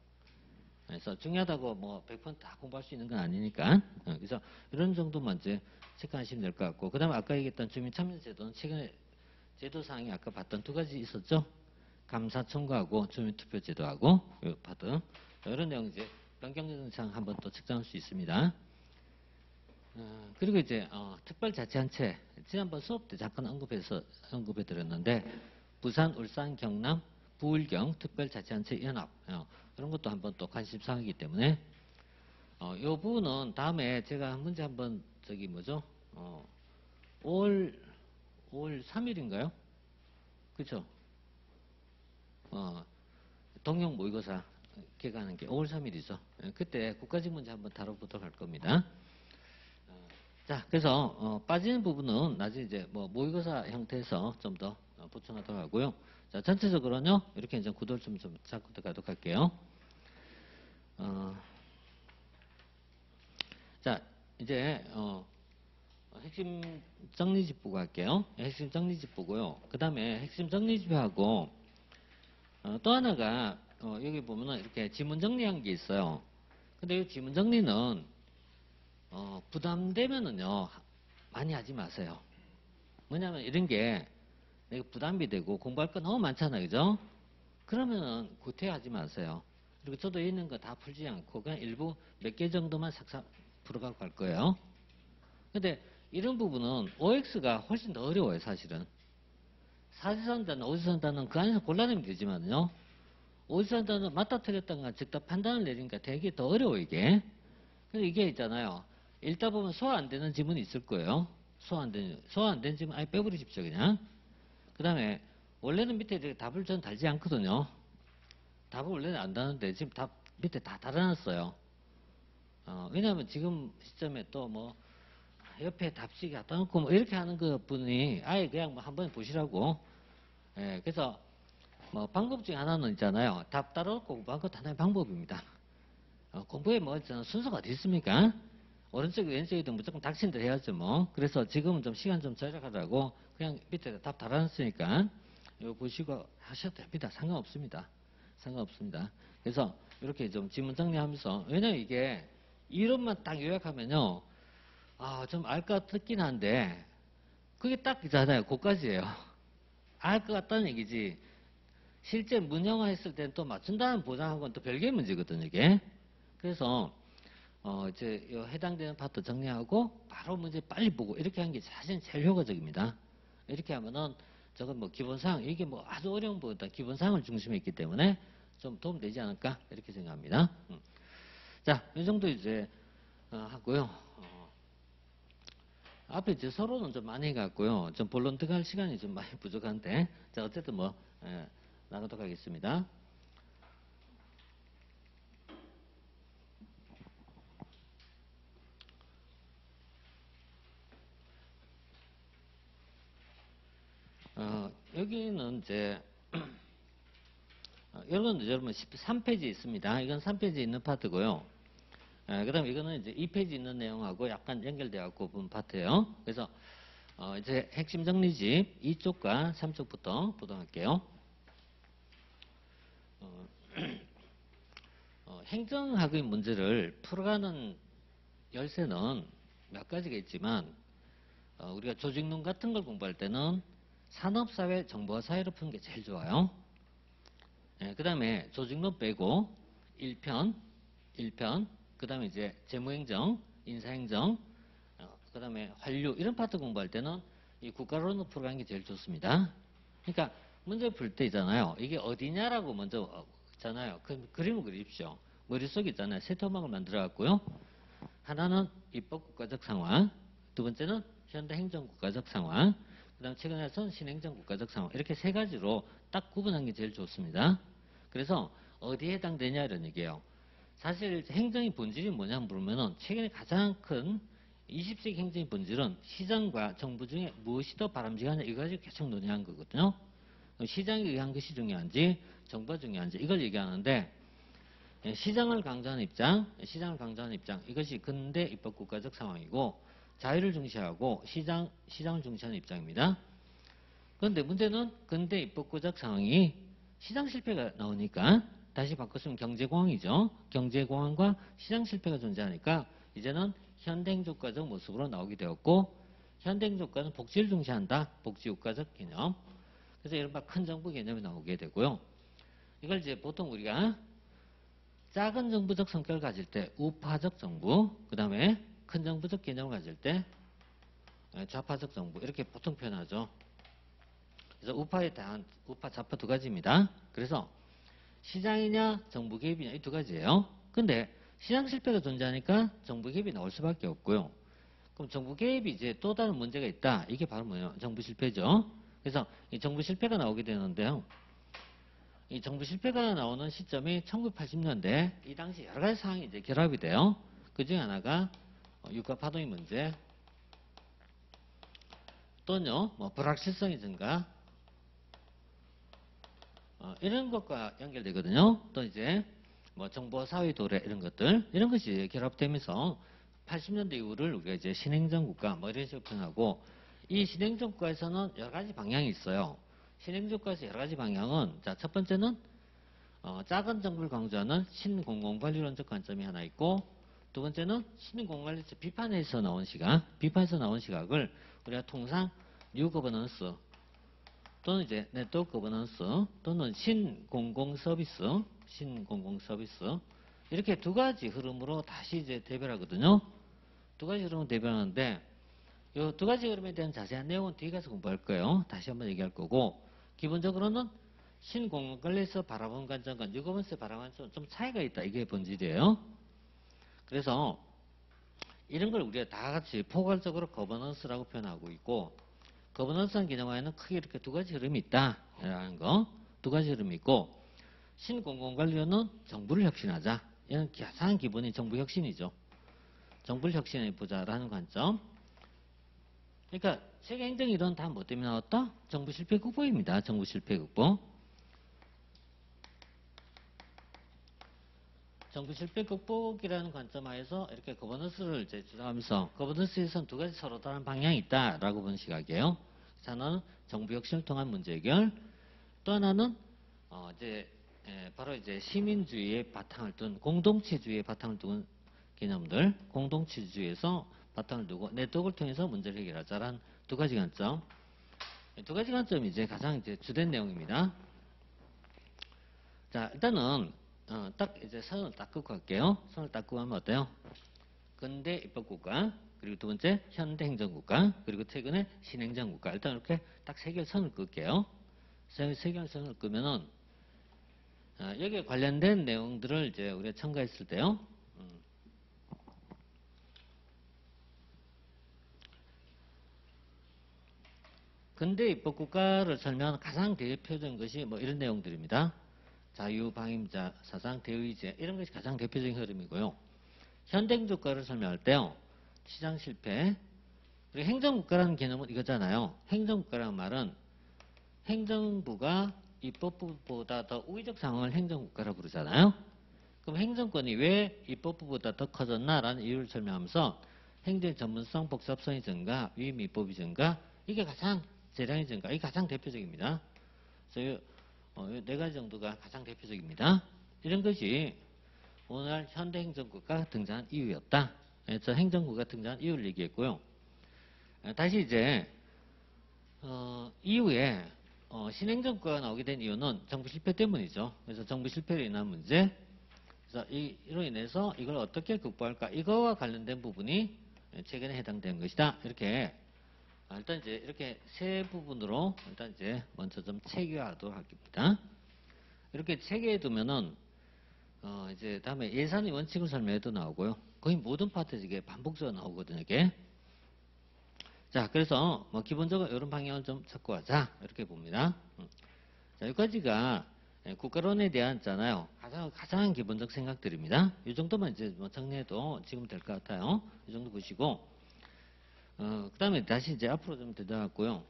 그래서 중요하다고 뭐 100%다 공부할 수 있는 건 아니니까. 그래서 이런 정도만 이제 체크하시면 될 것 같고. 그 다음에 아까 얘기했던 주민참여제도는 최근에 제도사항이 아까 봤던 두 가지 있었죠. 감사 청구하고 주민투표제도하고 이 파트. 이런 내용 이제 변경정상 한번 또 측정할 수 있습니다. 그리고 이제 특별자치단체 지난번 수업 때 잠깐 언급해 드렸는데 부산, 울산, 경남, 부울경 특별자치단체 연합 이런 것도 한번 또 관심사항이기 때문에 이 부분은 다음에 제가 문제 한번 저기 뭐죠 5월 3일인가요? 그렇죠? 동영 모의고사 개강하는 게 5월 3일이죠. 그때 국가직 문제 한번 다뤄보도록 할 겁니다. 자, 그래서 빠지는 부분은 나중에 이제 뭐 모의고사 형태에서 좀 더 보충하도록 하고요. 자, 전체적으로는요 이렇게 이제 구도를 좀 잡고 가도록 할게요. 자, 이제 핵심 정리집 보고 할게요. 핵심 정리집 보고요. 그 다음에 핵심 정리집하고 또 하나가 여기 보면은 이렇게 지문 정리한 게 있어요. 근데 이 지문 정리는 부담되면은요 많이 하지 마세요. 뭐냐면 이런 게 내가 부담이 되고 공부할 거 너무 많잖아요, 그죠? 그러면은 구태하지 마세요. 그리고 저도 있는 거 다 풀지 않고 그냥 일부 몇 개 정도만 싹싹 풀어가고 갈 거예요. 근데 이런 부분은 OX가 훨씬 더 어려워요, 사실은. 사지선단, 오지선단은 그 안에서 골라내면 되지만요. 오지선단은 맞다 틀렸다가 즉답 판단을 내리니까 되게 더 어려워, 이게. 근데 이게 있잖아요. 읽다 보면 소화 안 되는 지문이 있을 거예요. 소화 안 된 지문 아예 빼버리십시오, 그냥. 그 다음에 원래는 밑에 이렇게 답을 전 달지 않거든요. 답을 원래는 안 다는데 지금 답 밑에 다 달아놨어요. 왜냐하면 지금 시점에 또 뭐 옆에 답지 갖다 놓고 뭐 이렇게 하는 그 분이 아예 그냥 뭐 한번 보시라고. 예, 그래서 뭐 방법 중에 하나는 있잖아요. 답 따로 놓고 공부하는 것도 하나의 방법입니다. 공부에 뭐 순서가 어디 있습니까? 오른쪽 왼쪽이든 무조건 닥친 대로 해야죠 뭐. 그래서 지금은 좀 시간 좀 절약하라고 그냥 밑에 답 달아놨으니까 이거 보시고 하셔도 됩니다. 상관없습니다. 상관없습니다. 그래서 이렇게 좀 지문 정리하면서 왜냐면 이게 이론만 딱 요약하면요 좀 알 것 같긴 한데 그게 딱 있잖아요. 그까지예요. 알 것 같다는 얘기지 실제 문형화 했을 때는 또 맞춘다는 보장하고는 또 별개의 문제거든요 이게. 그래서 이제 해당되는 파트 정리하고 바로 문제 빨리 보고 이렇게 하는 게 사실 제일 효과적입니다. 이렇게 하면은 저건 뭐 기본사항 이게 뭐 아주 어려운 부분보다 기본사항을 중심에 있기 때문에 좀 도움되지 않을까 이렇게 생각합니다. 자, 이 정도 이제 하고요. 앞에 이제 서로는 좀 많이 해갔고요. 좀 본론 들어갈 시간이 좀 많이 부족한데 자 어쨌든 뭐 나가도록 하겠습니다. 여기는 이제 여러분 13페이지 있습니다. 이건 3페이지 있는 파트고요. 그 다음에 이거는 이제 2페이지 있는 내용하고 약간 연결되어 갖고 본 파트예요. 그래서 이제 핵심 정리집 2쪽과 3쪽부터 보도록 할게요. 행정학의 문제를 풀어가는 열쇠는 몇 가지가 있지만 우리가 조직론 같은 걸 공부할 때는 산업사회, 정보사회로 푸는 게 제일 좋아요. 그 다음에 조직론 빼고 1편, 그 다음에 이제 재무행정, 인사행정, 그 다음에 환류 이런 파트 공부할 때는 이 국가론으로 풀어가는 게 제일 좋습니다. 그러니까 문제 풀 때 있잖아요. 이게 어디냐라고 먼저 있잖아요. 그림을 그리십시오. 머릿속에 있잖아요. 세토막을 만들어 갖고요. 하나는 입법국가적 상황, 두 번째는 현대행정국가적 상황, 그 다음 최근에서는 신행정국가적 상황 이렇게 세 가지로 딱 구분하는 게 제일 좋습니다. 그래서 어디에 해당되냐 이런 얘기예요. 사실 행정의 본질이 뭐냐 물으면은 최근에 가장 큰 20세기 행정의 본질은 시장과 정부 중에 무엇이 더 바람직하냐 이거 가지고 계속 논의한 거거든요. 시장에 의한 것이 중요한지 정부가 중요한지 이걸 얘기하는데 시장을 강조하는 입장, 이것이 근대 입법국가적 상황이고 자유를 중시하고 시장을 중시하는 입장입니다. 그런데 문제는 근대 입법국가적 상황이 시장 실패가 나오니까 다시 바꿨으면 경제공황이죠. 경제공황과 시장 실패가 존재하니까 이제는 현대행정국가적 모습으로 나오게 되었고 현대행정국가는 복지를 중시한다. 복지국가적 개념. 그래서 이른바 큰 정부 개념이 나오게 되고요. 이걸 이제 보통 우리가 작은 정부적 성격을 가질 때 우파적 정부, 그 다음에 큰 정부적 개념을 가질 때 좌파적 정부 이렇게 보통 표현하죠. 그래서 우파에 대한 우파, 좌파 두 가지입니다. 그래서 시장이냐 정부 개입이냐 이 두 가지예요. 근데 시장 실패가 존재하니까 정부 개입이 나올 수밖에 없고요. 그럼 정부 개입이 이제 또 다른 문제가 있다. 이게 바로 뭐예요? 정부 실패죠. 그래서 이 정부 실패가 나오게 되는데요. 이 정부 실패가 나오는 시점이 1980년대 이 당시 여러 가지 상황이 이제 결합이 돼요. 그 중에 하나가 유가 파동의 문제 또는요 뭐 불확실성의 증가 이런 것과 연결되거든요. 또 이제 뭐 정보 사회 도래 이런 것들 이런 것이 결합되면서 80년대 이후를 우리가 이제 신행정 국가 뭐 이런 식으로 표현하고 이 신행정 국가에서는 여러 가지 방향이 있어요. 신행정 국가에서 여러 가지 방향은 자, 첫 번째는 작은 정부를 강조하는 신공공관리론적 관점이 하나 있고 두 번째는 신공공관리에서 비판에서 나온 시각을 우리가 통상 뉴 거버넌스 또는 이제 네트워크 거버넌스 또는 신공공 서비스 이렇게 두 가지 흐름으로 다시 이제 대별하거든요. 두 가지 흐름으로 대별하는데 이 두 가지 흐름에 대한 자세한 내용은 뒤에 가서 공부할 거예요. 다시 한번 얘기할 거고 기본적으로는 신공공관리에서 바라보는 관점과 뉴거버넌스에 바라보는 관점은 좀 차이가 있다. 이게 본질이에요. 그래서 이런 걸 우리가 다 같이 포괄적으로 거버넌스라고 표현하고 있고 거버넌스한 개념에는 크게 이렇게 두 가지 흐름이 있다라는 거. 두 가지 흐름이 있고 신공공관리로는 정부를 혁신하자. 이런 가장 기본이 정부 혁신이죠. 정부를 혁신해보자라는 관점. 그러니까 세계 행정이 이런 다 뭐 때문에 나왔다? 정부 실패 극복입니다. 정부 실패 극복. 정부 실패 극복이라는 관점 하에서 이렇게 거버넌스를 이제 주장하면서 거버넌스에서는 두 가지 서로 다른 방향이 있다라고 보는 시각이에요. 하나는 정부 혁신을 통한 문제 해결, 또 하나는 바로 이제 시민주의의 바탕을 둔 공동체주의의 바탕을 둔 개념들, 공동체주의에서 바탕을 두고 네트워크를 통해서 문제를 해결하자라는 두 가지 관점. 두 가지 관점이 이제 가장 이제 주된 내용입니다. 자, 일단은 딱 이제 선을 딱 긋고 갈게요. 선을 딱 긋고 하면 어때요? 근대 입법국가, 그리고 두 번째 현대행정국가, 그리고 최근에 신행정국가. 일단 이렇게 딱 세 개의 선을 긋게요. 세 개의 선을 끄면은 여기에 관련된 내용들을 이제 우리가 첨가했을 때요. 근대 입법국가를 설명하는 가장 대표적인 것이 뭐 이런 내용들입니다. 자유방임자 사상, 대의제 이런 것이 가장 대표적인 흐름이고요. 현대행정국가를 설명할 때요. 시장 실패, 그리고 행정국가라는 개념은 이거잖아요. 행정국가라는 말은 행정부가 입법부보다 더 우위적 상황을 행정국가라고 부르잖아요. 그럼 행정권이 왜 입법부보다 더 커졌나라는 이유를 설명하면서 행정 전문성, 복잡성의 증가, 위임 입법의 증가 이게 가장 재량의 증가, 이게 가장 대표적입니다. 그래서 네 가지 정도가 가장 대표적입니다. 이런 것이 오늘날 현대행정국가가 등장한 이유였다. 저 행정국가가 등장한 이유를 얘기했고요. 다시 이제 이후에 신행정국가가 나오게 된 이유는 정부 실패 때문이죠. 그래서 정부 실패로 인한 문제. 그래서 이로 인해서 이걸 어떻게 극복할까? 이거와 관련된 부분이 최근에 해당된 것이다. 이렇게 일단 이제 이렇게 세 부분으로 일단 이제 먼저 좀 체계화하도록 하겠습니다. 이렇게 체계해 두면은 이제 다음에 예산의 원칙을 설명해도 나오고요. 거의 모든 파트에서 이게 반복적으로 나오거든요. 이게. 자, 그래서 뭐 기본적으로 이런 방향을 좀 잡고 가자 이렇게 봅니다. 자, 여기까지가 국가론에 대한 있잖아요. 가장 기본적 생각들입니다. 이 정도만 이제 뭐 정리해도 지금 될 것 같아요. 이 정도 보시고 그 다음에 다시 이제 앞으로 좀 들어갔고요.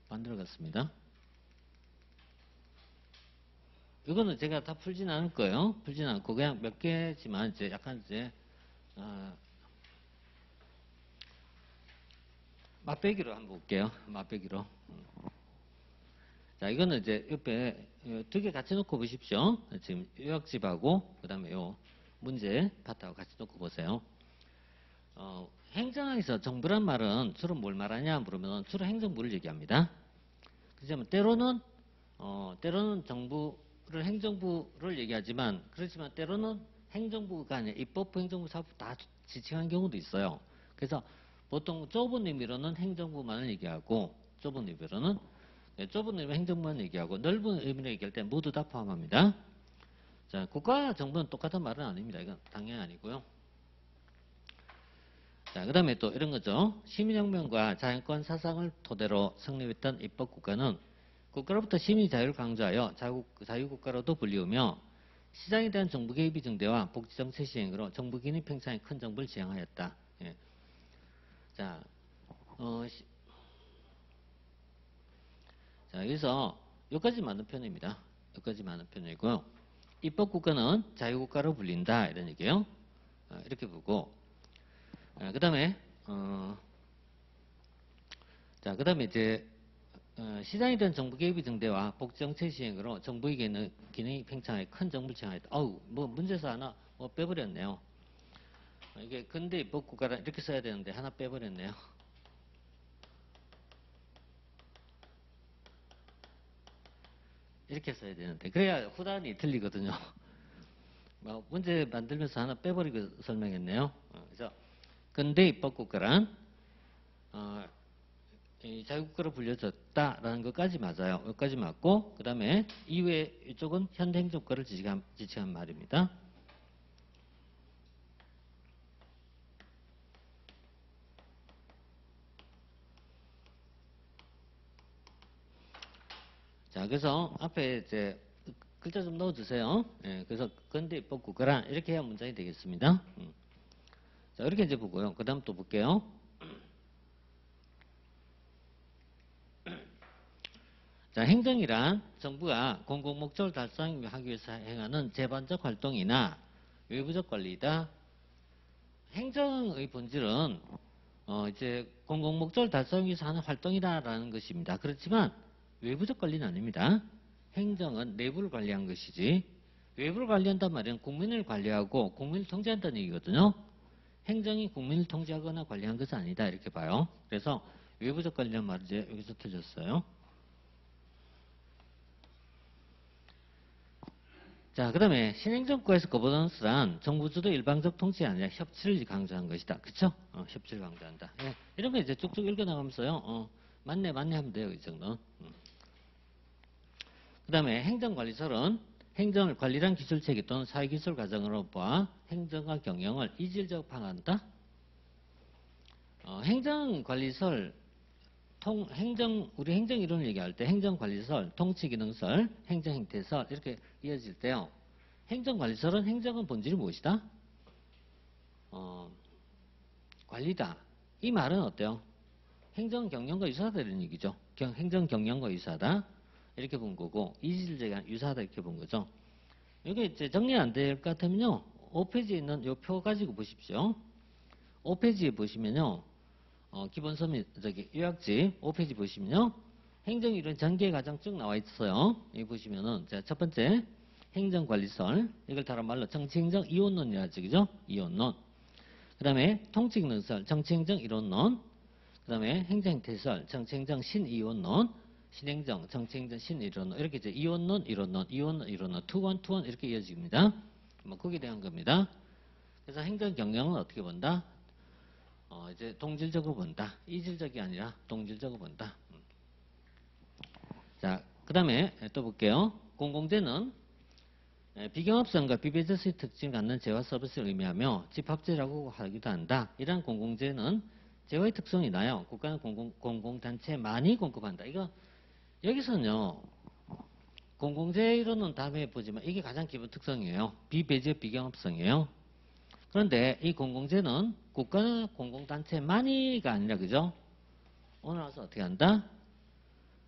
만들어갔습니다. 이거는 제가 다 풀진 않을 거예요. 풀진 않고 그냥 몇 개지만 이제 약간 이제 맛배기로 한번 볼게요. 맛배기로. 자, 이거는 이제 옆에 두 개 같이 놓고 보십시오. 지금 요약집하고 그 다음에 요 문제 파트하고 같이 놓고 보세요. 행정학에서 정부란 말은 주로 뭘 말하냐 물으면 주로 행정부를 얘기합니다. 그렇지만 때로는 정부를 행정부를 얘기하지만 그렇지만 때로는 행정부가 아니라 입법부, 행정부, 사법부 다 지칭한 경우도 있어요. 그래서 보통 좁은 의미로는 행정부만을 얘기하고 좁은 의미로 행정부만 얘기하고 넓은 의미로 얘기할 때 모두 다 포함합니다. 자, 국가와 정부는 똑같은 말은 아닙니다. 이건 당연히 아니고요. 자, 그 다음에 또 이런 거죠. 시민혁명과 자연권 사상을 토대로 성립했던 입법국가는 국가로부터 시민의 자유를 강조하여 자유국가로도 불리우며 시장에 대한 정부 개입이 증대와 복지정책 시행으로 정부 기능 팽창에 큰 정부를 지향하였다. 예. 자, 여기서 여기까지 맞는 편입니다. 여기까지 맞는 편이고요. 입법국가는 자유국가로 불린다 이런 얘기예요. 이렇게 보고 그 다음에 그다음에 이제 시장에 대한 정부 개입이 증대와 복지정책 시행으로 정부의 기능이 팽창해 큰 정부를 지향했다. 뭐 문제에서 하나 빼버렸네요. 이게 근대 입법국가라 이렇게 써야 되는데 하나 빼버렸네요. 이렇게 써야 되는데 그래야 후단이 틀리거든요. 문제 만들면서 하나 빼버리고 설명했네요. 그래서 근대 입법국가란 자유국가로 불려졌다라는 것까지 맞아요. 여기까지 맞고 그 다음에 이외에 이쪽은 현대행정국가를 지칭한 말입니다. 자, 그래서 앞에 이제 글자 좀 넣어주세요. 예, 그래서 근대 입법국가란 이렇게 해야 문장이 되겠습니다. 자, 이렇게 이제 보고요. 그 다음 또 볼게요. 자, 행정이란 정부가 공공목적을 달성하기 위해서 행하는 재반적 활동이나 외부적 관리이다. 행정의 본질은 이제 공공목적을 달성하기 위해서 하는 활동이다라는 것입니다. 그렇지만 외부적 관리는 아닙니다. 행정은 내부를 관리한 것이지 외부를 관리한단 말은 국민을 관리하고 국민을 통제한다는 얘기거든요. 행정이 국민을 통제하거나 관리한 것은 아니다 이렇게 봐요. 그래서 외부적 관리란 말은 이제 여기서 틀렸어요. 자, 그 다음에 신행정국가에서 거버넌스란 정부주도 일방적 통치가 아니라 협치를 강조한 것이다. 그쵸? 협치를 강조한다. 예, 이런 거 이제 쭉쭉 읽어나가면서요. 맞네 하면 돼요. 이 정도. 그 다음에 행정관리설은 행정을 관리란 기술체계 또는 사회기술 과정으로 보아 행정과 경영을 이질적 방한한다. 행정관리설, 우리 행정이론을 얘기할 때 행정관리설, 통치기능설, 행정행태설 이렇게 이어질 때요. 행정관리설은 행정은 본질이 무엇이다? 관리다. 이 말은 어때요? 행정경영과 유사하다 이런 얘기죠. 행정경영과 유사하다. 이렇게 본 거고 이질적인 유사하다 이렇게 본 거죠. 이게 이제 정리 안 될 것 같으면요. 5페이지에 있는 이 표 가지고 보십시오. 5페이지에 보시면요. 기본 서면 요약집 5페이지 보시면요. 행정이론 전개 과정 쭉 나와 있어요. 여기 보시면은 첫 번째 행정관리설 이걸 다른 말로 정치행정 이원론이라죠. 그죠? 이원론. 그 다음에 통치기능설 정치행정 이론론. 그 다음에 행정태설, 정치행정 신이원론, 신행정, 정치행정 신이론론, 이렇게 이제 이원론, 이론론, 이원론, 이론론, 투원, 투원 이렇게 이어집니다. 뭐 거기에 대한 겁니다. 그래서 행정 경영은 어떻게 본다? 이제 동질적으로 본다. 이질적이 아니라 동질적으로 본다. 자, 그 다음에 또 볼게요. 공공재는 비경합성과 비배제수의 특징을 갖는 재화 서비스를 의미하며 집합제라고 하기도 한다. 이러한 공공재는 재화의 특성이 나요. 국가는 공공단체만이 공급한다. 이거 여기서는요. 공공재 이론은 다음에 보지만 이게 가장 기본 특성이에요. 비배제 비경합성이에요. 그런데 이 공공재는 국가나 공공단체만이가 아니라 그죠? 오늘 와서 어떻게 한다?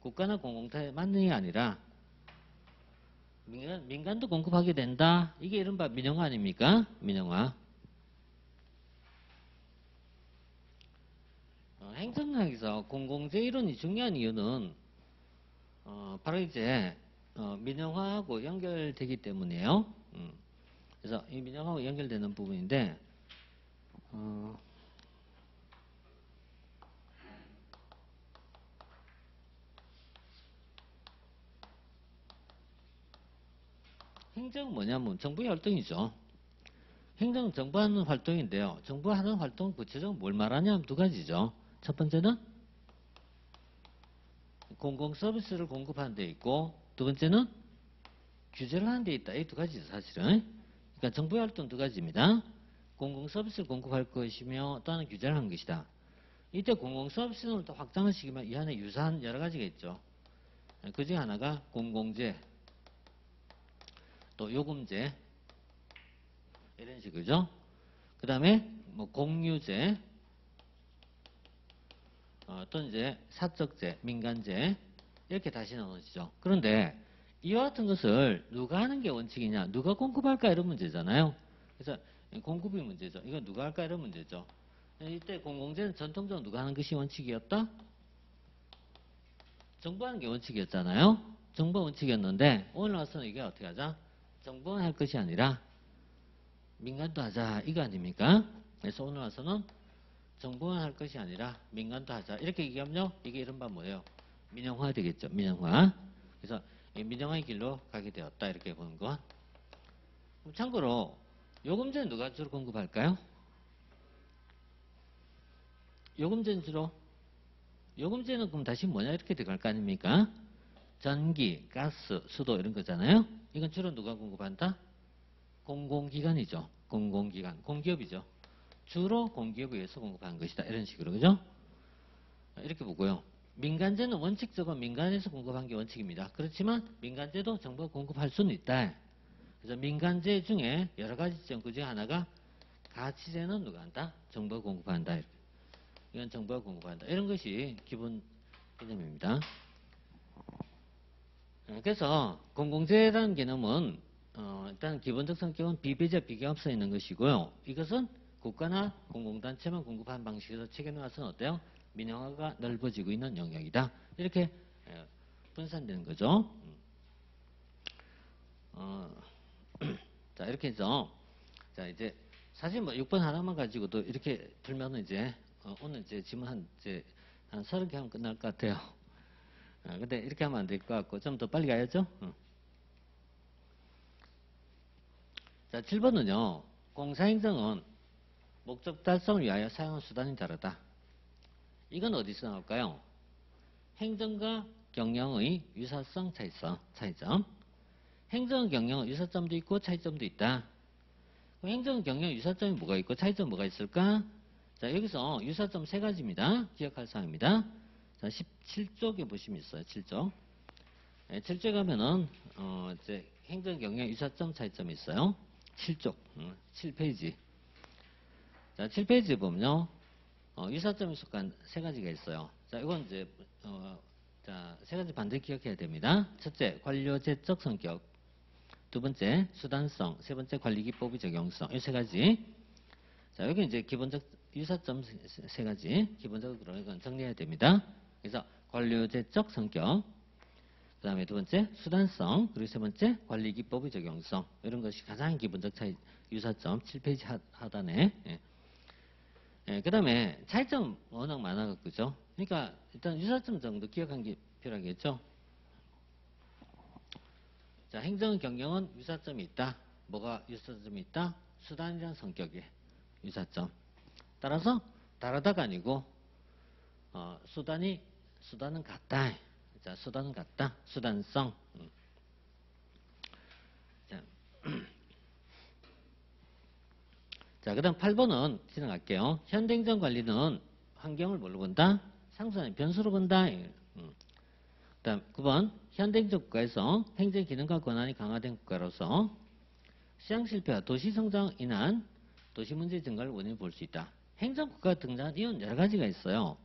국가나 공공단체만이 아니라 민간도 공급하게 된다. 이게 이른바 민영화 아닙니까? 민영화. 행정학에서 공공재 이론이 중요한 이유는 바로 이제 민영화하고 연결되기 때문이에요. 그래서 이 민영화하고 연결되는 부분인데 행정은 뭐냐면 정부의 활동이죠. 행정은 정부 하는 활동인데요. 정부 하는 활동 구체적으로 뭘 말하냐면 두 가지죠. 첫 번째는 공공 서비스를 공급하는 데 있고 두 번째는 규제를 하는 데 있다. 이 두 가지죠, 사실은. 그러니까 정부의 활동 두 가지입니다. 공공 서비스를 공급할 것이며 또 하나는 규제를 하는 것이다. 이때 공공 서비스를 또 확장을 시키면 이 안에 유사한 여러 가지가 있죠. 그 중에 하나가 공공재, 또 요금제 이런 식이죠. 그 다음에 뭐 공유제, 또 이제 사적제, 민간제 이렇게 다시 나눠지죠. 그런데 이와 같은 것을 누가 하는 게 원칙이냐, 누가 공급할까 이런 문제잖아요. 그래서 공급이 문제죠. 이건 누가 할까 이런 문제죠. 이때 공공재는 전통적으로 누가 하는 것이 원칙이었다? 정부 하는 게 원칙이었잖아요. 정부가 원칙이었는데 오늘 와서는 이게 어떻게 하자? 정부가 할 것이 아니라 민간도 하자 이거 아닙니까? 그래서 오늘 와서는 정부가 할 것이 아니라 민간도 하자 이렇게 얘기하면요. 이게 이른바 뭐예요? 민영화 되겠죠. 민영화. 그래서 이 민영화의 길로 가게 되었다 이렇게 보는 거. 참고로 요금제는 누가 주로 공급할까요? 요금제는 주로 요금제는 그럼 다시 뭐냐 이렇게 들어갈 거 아닙니까? 전기, 가스, 수도 이런 거잖아요. 이건 주로 누가 공급한다? 공공기관이죠. 공공기관, 공기업이죠. 주로 공기업에 의해서 공급하는 것이다. 이런 식으로 그죠? 이렇게 보고요. 민간제는 원칙적으로 민간에서 공급한 게 원칙입니다. 그렇지만 민간제도 정부가 공급할 수는 있다. 그래서 민간제 중에 여러 가지 있죠. 그 중에 하나가 가치제는 누가 한다? 정부가 공급한다. 이건 정부가 공급한다. 이런 것이 기본 개념입니다. 그래서 공공재라는 개념은 일단 기본적 성격은 비배제 비경합성에 있는 것이고요. 이것은 국가나 공공단체만 공급하는 방식에서 최근에 와서는 어때요? 민영화가 넓어지고 있는 영역이다. 이렇게 분산되는 거죠. 자 이렇게 해서 자 이제 사실 뭐 6번 하나만 가지고도 이렇게 풀면은 이제 오늘 이제 질문 한 30개 하면 끝날 것 같아요. 근데 이렇게 하면 안 될 것 같고 좀 더 빨리 가야죠. 자 7번은요. 공사행정은 목적 달성을 위하여 사용한 수단이 다르다. 이건 어디서 나올까요? 행정과 경영의 유사성 차이점. 행정 경영은 유사점도 있고 차이점도 있다. 그럼 행정 경영 유사점이 뭐가 있고 차이점 뭐가 있을까? 자 여기서 유사점 세 가지입니다. 기억할 사항입니다. 자 17쪽에 보시면 있어요. 7쪽. 7쪽에 가면은 이제 행정 경영 유사점 차이점이 있어요. 7쪽 7페이지. 자 7페이지에 보면요. 유사점이 속한 세 가지가 있어요. 자 이건 이제 자 세 가지 반드시 기억해야 됩니다. 첫째 관료제적 성격, 두 번째 수단성, 세 번째 관리기법의 적용성. 이 세 가지. 자 여기 이제 기본적 유사점 세 가지 기본적으로 이건 정리해야 됩니다. 그래서 관료제적 성격, 그 다음에 두 번째 수단성, 그리고 세 번째 관리기법의 적용성. 이런 것이 가장 기본적 차이 유사점 7페이지 하단에. 예. 예, 그 다음에 차이점 워낙 많아갖고, 그죠? 그러니까 일단 유사점 정도 기억한 게 필요하겠죠? 자, 행정 경영은 유사점이 있다. 뭐가 유사점이 있다? 수단이란 성격의 유사점. 따라서 다르다가 아니고 수단은 같다. 자, 수단은 같다. 수단성. 자, 자, 그 다음 8번은 지나갈게요. 현대행정 관리는 환경을 뭘로 본다? 상수의 변수로 본다. 그 다음 9번 현대행정 국가에서 행정 기능과 권한이 강화된 국가로서 시장 실패와 도시 성장으로 인한 도시 문제 증가를 원인을 볼 수 있다. 행정 국가가 등장한 이유는 여러 가지가 있어요.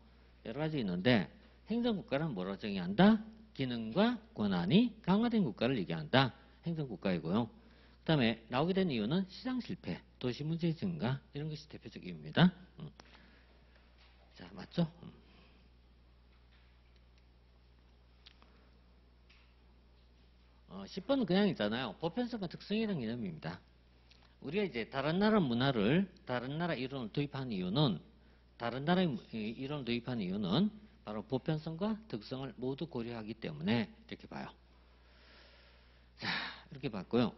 여러 가지 있는데 행정 국가는 뭐라고 정의한다? 기능과 권한이 강화된 국가를 얘기한다. 행정 국가이고요. 그 다음에 나오게 된 이유는 시장 실패, 도시 문제 증가 이런 것이 대표적 이유입니다. 자, 맞죠? 10번은 그냥 있잖아요. 보편성과 특성이라는 개념입니다. 우리가 이제 다른 나라 문화를 다른 나라 이론을 도입한 이유는 다른 나라의 이론을 도입한 이유는 바로 보편성과 특성을 모두 고려하기 때문에 이렇게 봐요. 자, 이렇게 봤고요.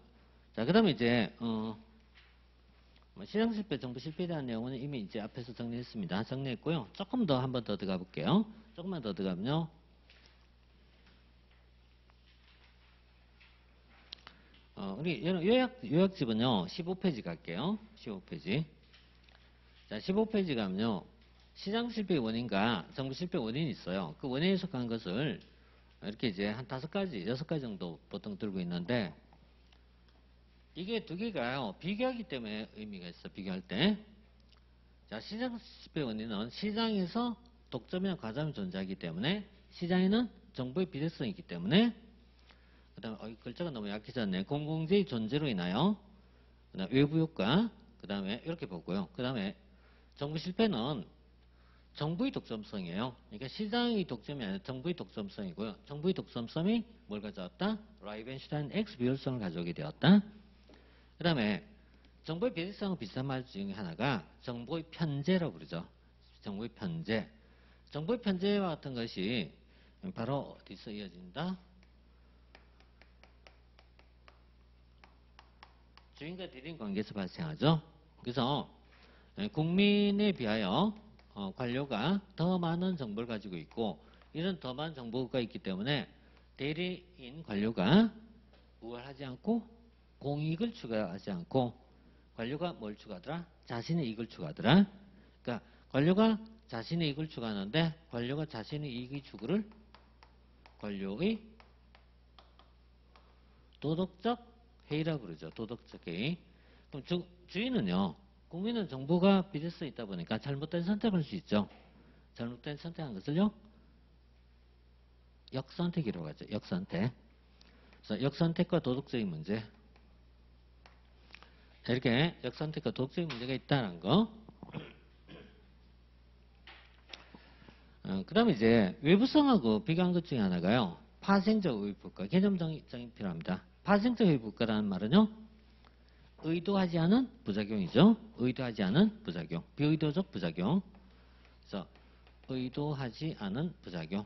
자, 그 다음에 이제 시장 실패, 정부 실패에 대한 내용은 이미 이제 앞에서 정리했습니다. 정리했고요. 조금 더 한 번 더 들어가 볼게요. 조금만 더 들어가면요. 우리 요약집은요. 15페이지 갈게요. 15페이지. 자, 15페이지 가면요. 시장 실패의 원인과 정부 실패 원인이 있어요. 그 원인에 속한 것을 이렇게 이제 한 5가지, 6가지 정도 보통 들고 있는데 이게 두 개가요. 비교하기 때문에 의미가 있어. 비교할 때. 자, 시장 실패 원인은 시장에서 독점이나 과점이 존재하기 때문에 시장에는 정보의 비대성이 있기 때문에 그 다음에 글자가 너무 약해졌네. 공공재의 존재로 인하여 그다음에 외부 효과 그 다음에 이렇게 보고요. 그 다음에 정부 실패는 정부의 독점성이에요. 그러니까 시장의 독점이 아니라 정부의 독점성이고요. 정부의 독점성이 뭘 가져왔다? 라이벤슈타인 X 비율성을 가져오게 되었다. 그 다음에 정보의 비대성과 비슷한 말 중에 하나가 정보의 편제라고 부르죠. 정보의 편제. 정보의 편제와 같은 것이 바로 어디서 이어진다? 주인과 대리인 관계에서 발생하죠. 그래서 국민에 비하여 관료가 더 많은 정보를 가지고 있고 이런 더 많은 정보가 있기 때문에 대리인 관료가 우월하지 않고 공익을 추구하지 않고 관료가 뭘 추구하더라? 자신의 이익을 추구하더라. 그러니까 관료가 자신의 이익을 추구하는데 관료가 자신의 이익의 추구를 관료의 도덕적 회의라고 그러죠. 도덕적 회의. 그럼 주인은요. 국민은 정보가 비대성이 있다 보니까 잘못된 선택을 할 수 있죠. 잘못된 선택한 것을요. 역선택이라고 하죠. 역선택. 그래서 역선택과 도덕적인 문제. 이렇게 역선택과 도덕적인 문제가 있다는 거. 그 다음에 이제 외부성하고 비교한 것 중에 하나가요. 파생적 의부가 개념 정의 필요합니다. 파생적 의부가라는 말은요. 의도하지 않은 부작용이죠. 의도하지 않은 부작용. 비의도적 부작용. 그래서 의도하지 않은 부작용.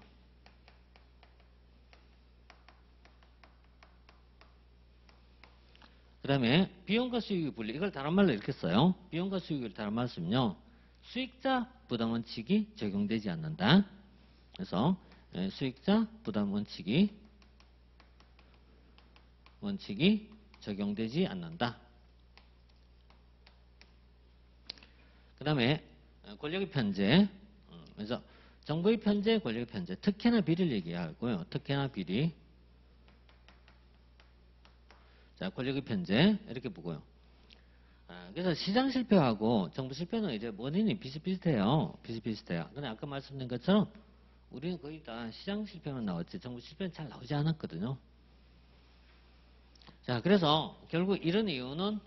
그 다음에 비용과 수익의 분리. 이걸 다른 말로 이렇게 써요. 비용과 수익을 다른 말로 쓰면요. 수익자 부담 원칙이 적용되지 않는다. 그래서 수익자 부담 원칙이 적용되지 않는다. 그 다음에 권력의 편제. 그래서 정부의 편제, 권력의 편제. 특혜나 비리를 얘기하고요. 특혜나 비리. 자, 권력의 편제. 이렇게 보고요. 그래서 시장 실패하고 정부 실패는 이제 원인이 비슷비슷해요. 비슷비슷해요. 근데 아까 말씀드린 것처럼 우리는 거의 다 시장 실패만 나왔지 정부 실패는 잘 나오지 않았거든요. 자, 그래서 결국 이런 이유는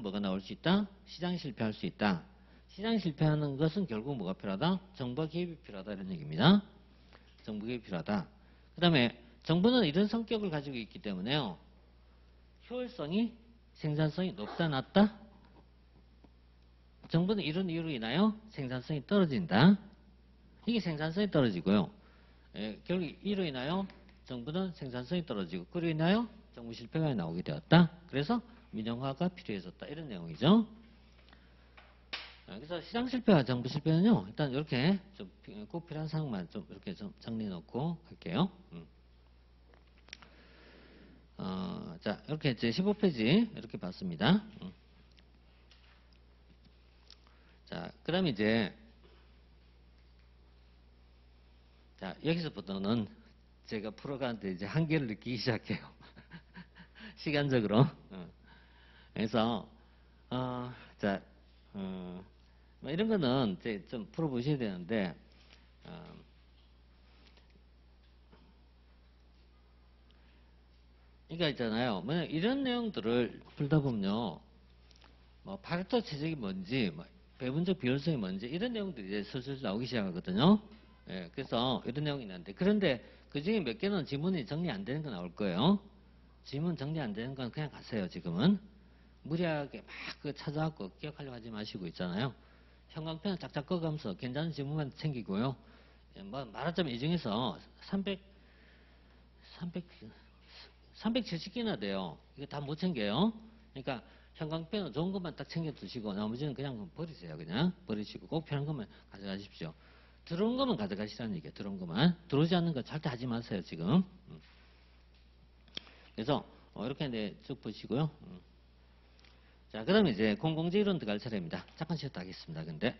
뭐가 나올 수 있다? 시장 실패할 수 있다. 시장 실패하는 것은 결국 뭐가 필요하다? 정부가 개입이 필요하다 이런 얘기입니다. 정부 개입이 필요하다. 그 다음에 정부는 이런 성격을 가지고 있기 때문에요. 효율성이 생산성이 높다 낮다? 정부는 이런 이유로 인하여 생산성이 떨어진다. 이게 생산성이 떨어지고요. 예, 결국 이로 인하여 정부는 생산성이 떨어지고 그로 인하여 정부 실패가 나오게 되었다. 그래서 민영화가 필요해졌다. 이런 내용이죠. 그래서 시장 실패와 정부 실패는요. 일단 이렇게 좀 꼭 필요한 사항만 좀 이렇게 좀 정리해 놓고 갈게요. 자, 이렇게 이제 15페이지 이렇게 봤습니다. 자, 그 다음에 이제, 자, 여기서부터는 제가 풀어가는데 이제 한계를 느끼기 시작해요. 시간적으로. 그래서, 자, 뭐 이런 거는 이제 좀 풀어보셔야 되는데, 그러니까 있잖아요. 만약 이런 내용들을 풀다 보면요. 뭐 파레토 체적이 뭔지, 뭐 배분적 비효율성이 뭔지 이런 내용들이 이제 슬슬 나오기 시작하거든요. 예, 그래서 이런 내용이 있는데 그런데 그 중에 몇 개는 지문이 정리 안 되는 거 나올 거예요. 지문 정리 안 되는 건 그냥 가세요. 지금은 무리하게 막 그 찾아갖고 기억하려고 하지 마시고 있잖아요. 형광펜을 짝짝 꺼가면서 괜찮은 지문만 챙기고요. 예, 뭐 말하자면 이 중에서 370개나 돼요. 이거 다 못 챙겨요. 그러니까 형광펜은 좋은 것만 딱 챙겨 두시고 나머지는 그냥 버리세요. 그냥 버리시고 꼭 필요한 것만 가져가십시오. 들어온 것만 가져가시라는 얘기예요. 들어온 것만. 들어오지 않는 거 절대 하지 마세요. 지금. 그래서 이렇게 이제 쭉 보시고요. 자, 그다음에 이제 공공재 이론 들어갈 차례입니다. 잠깐 쉬었다 하겠습니다. 근데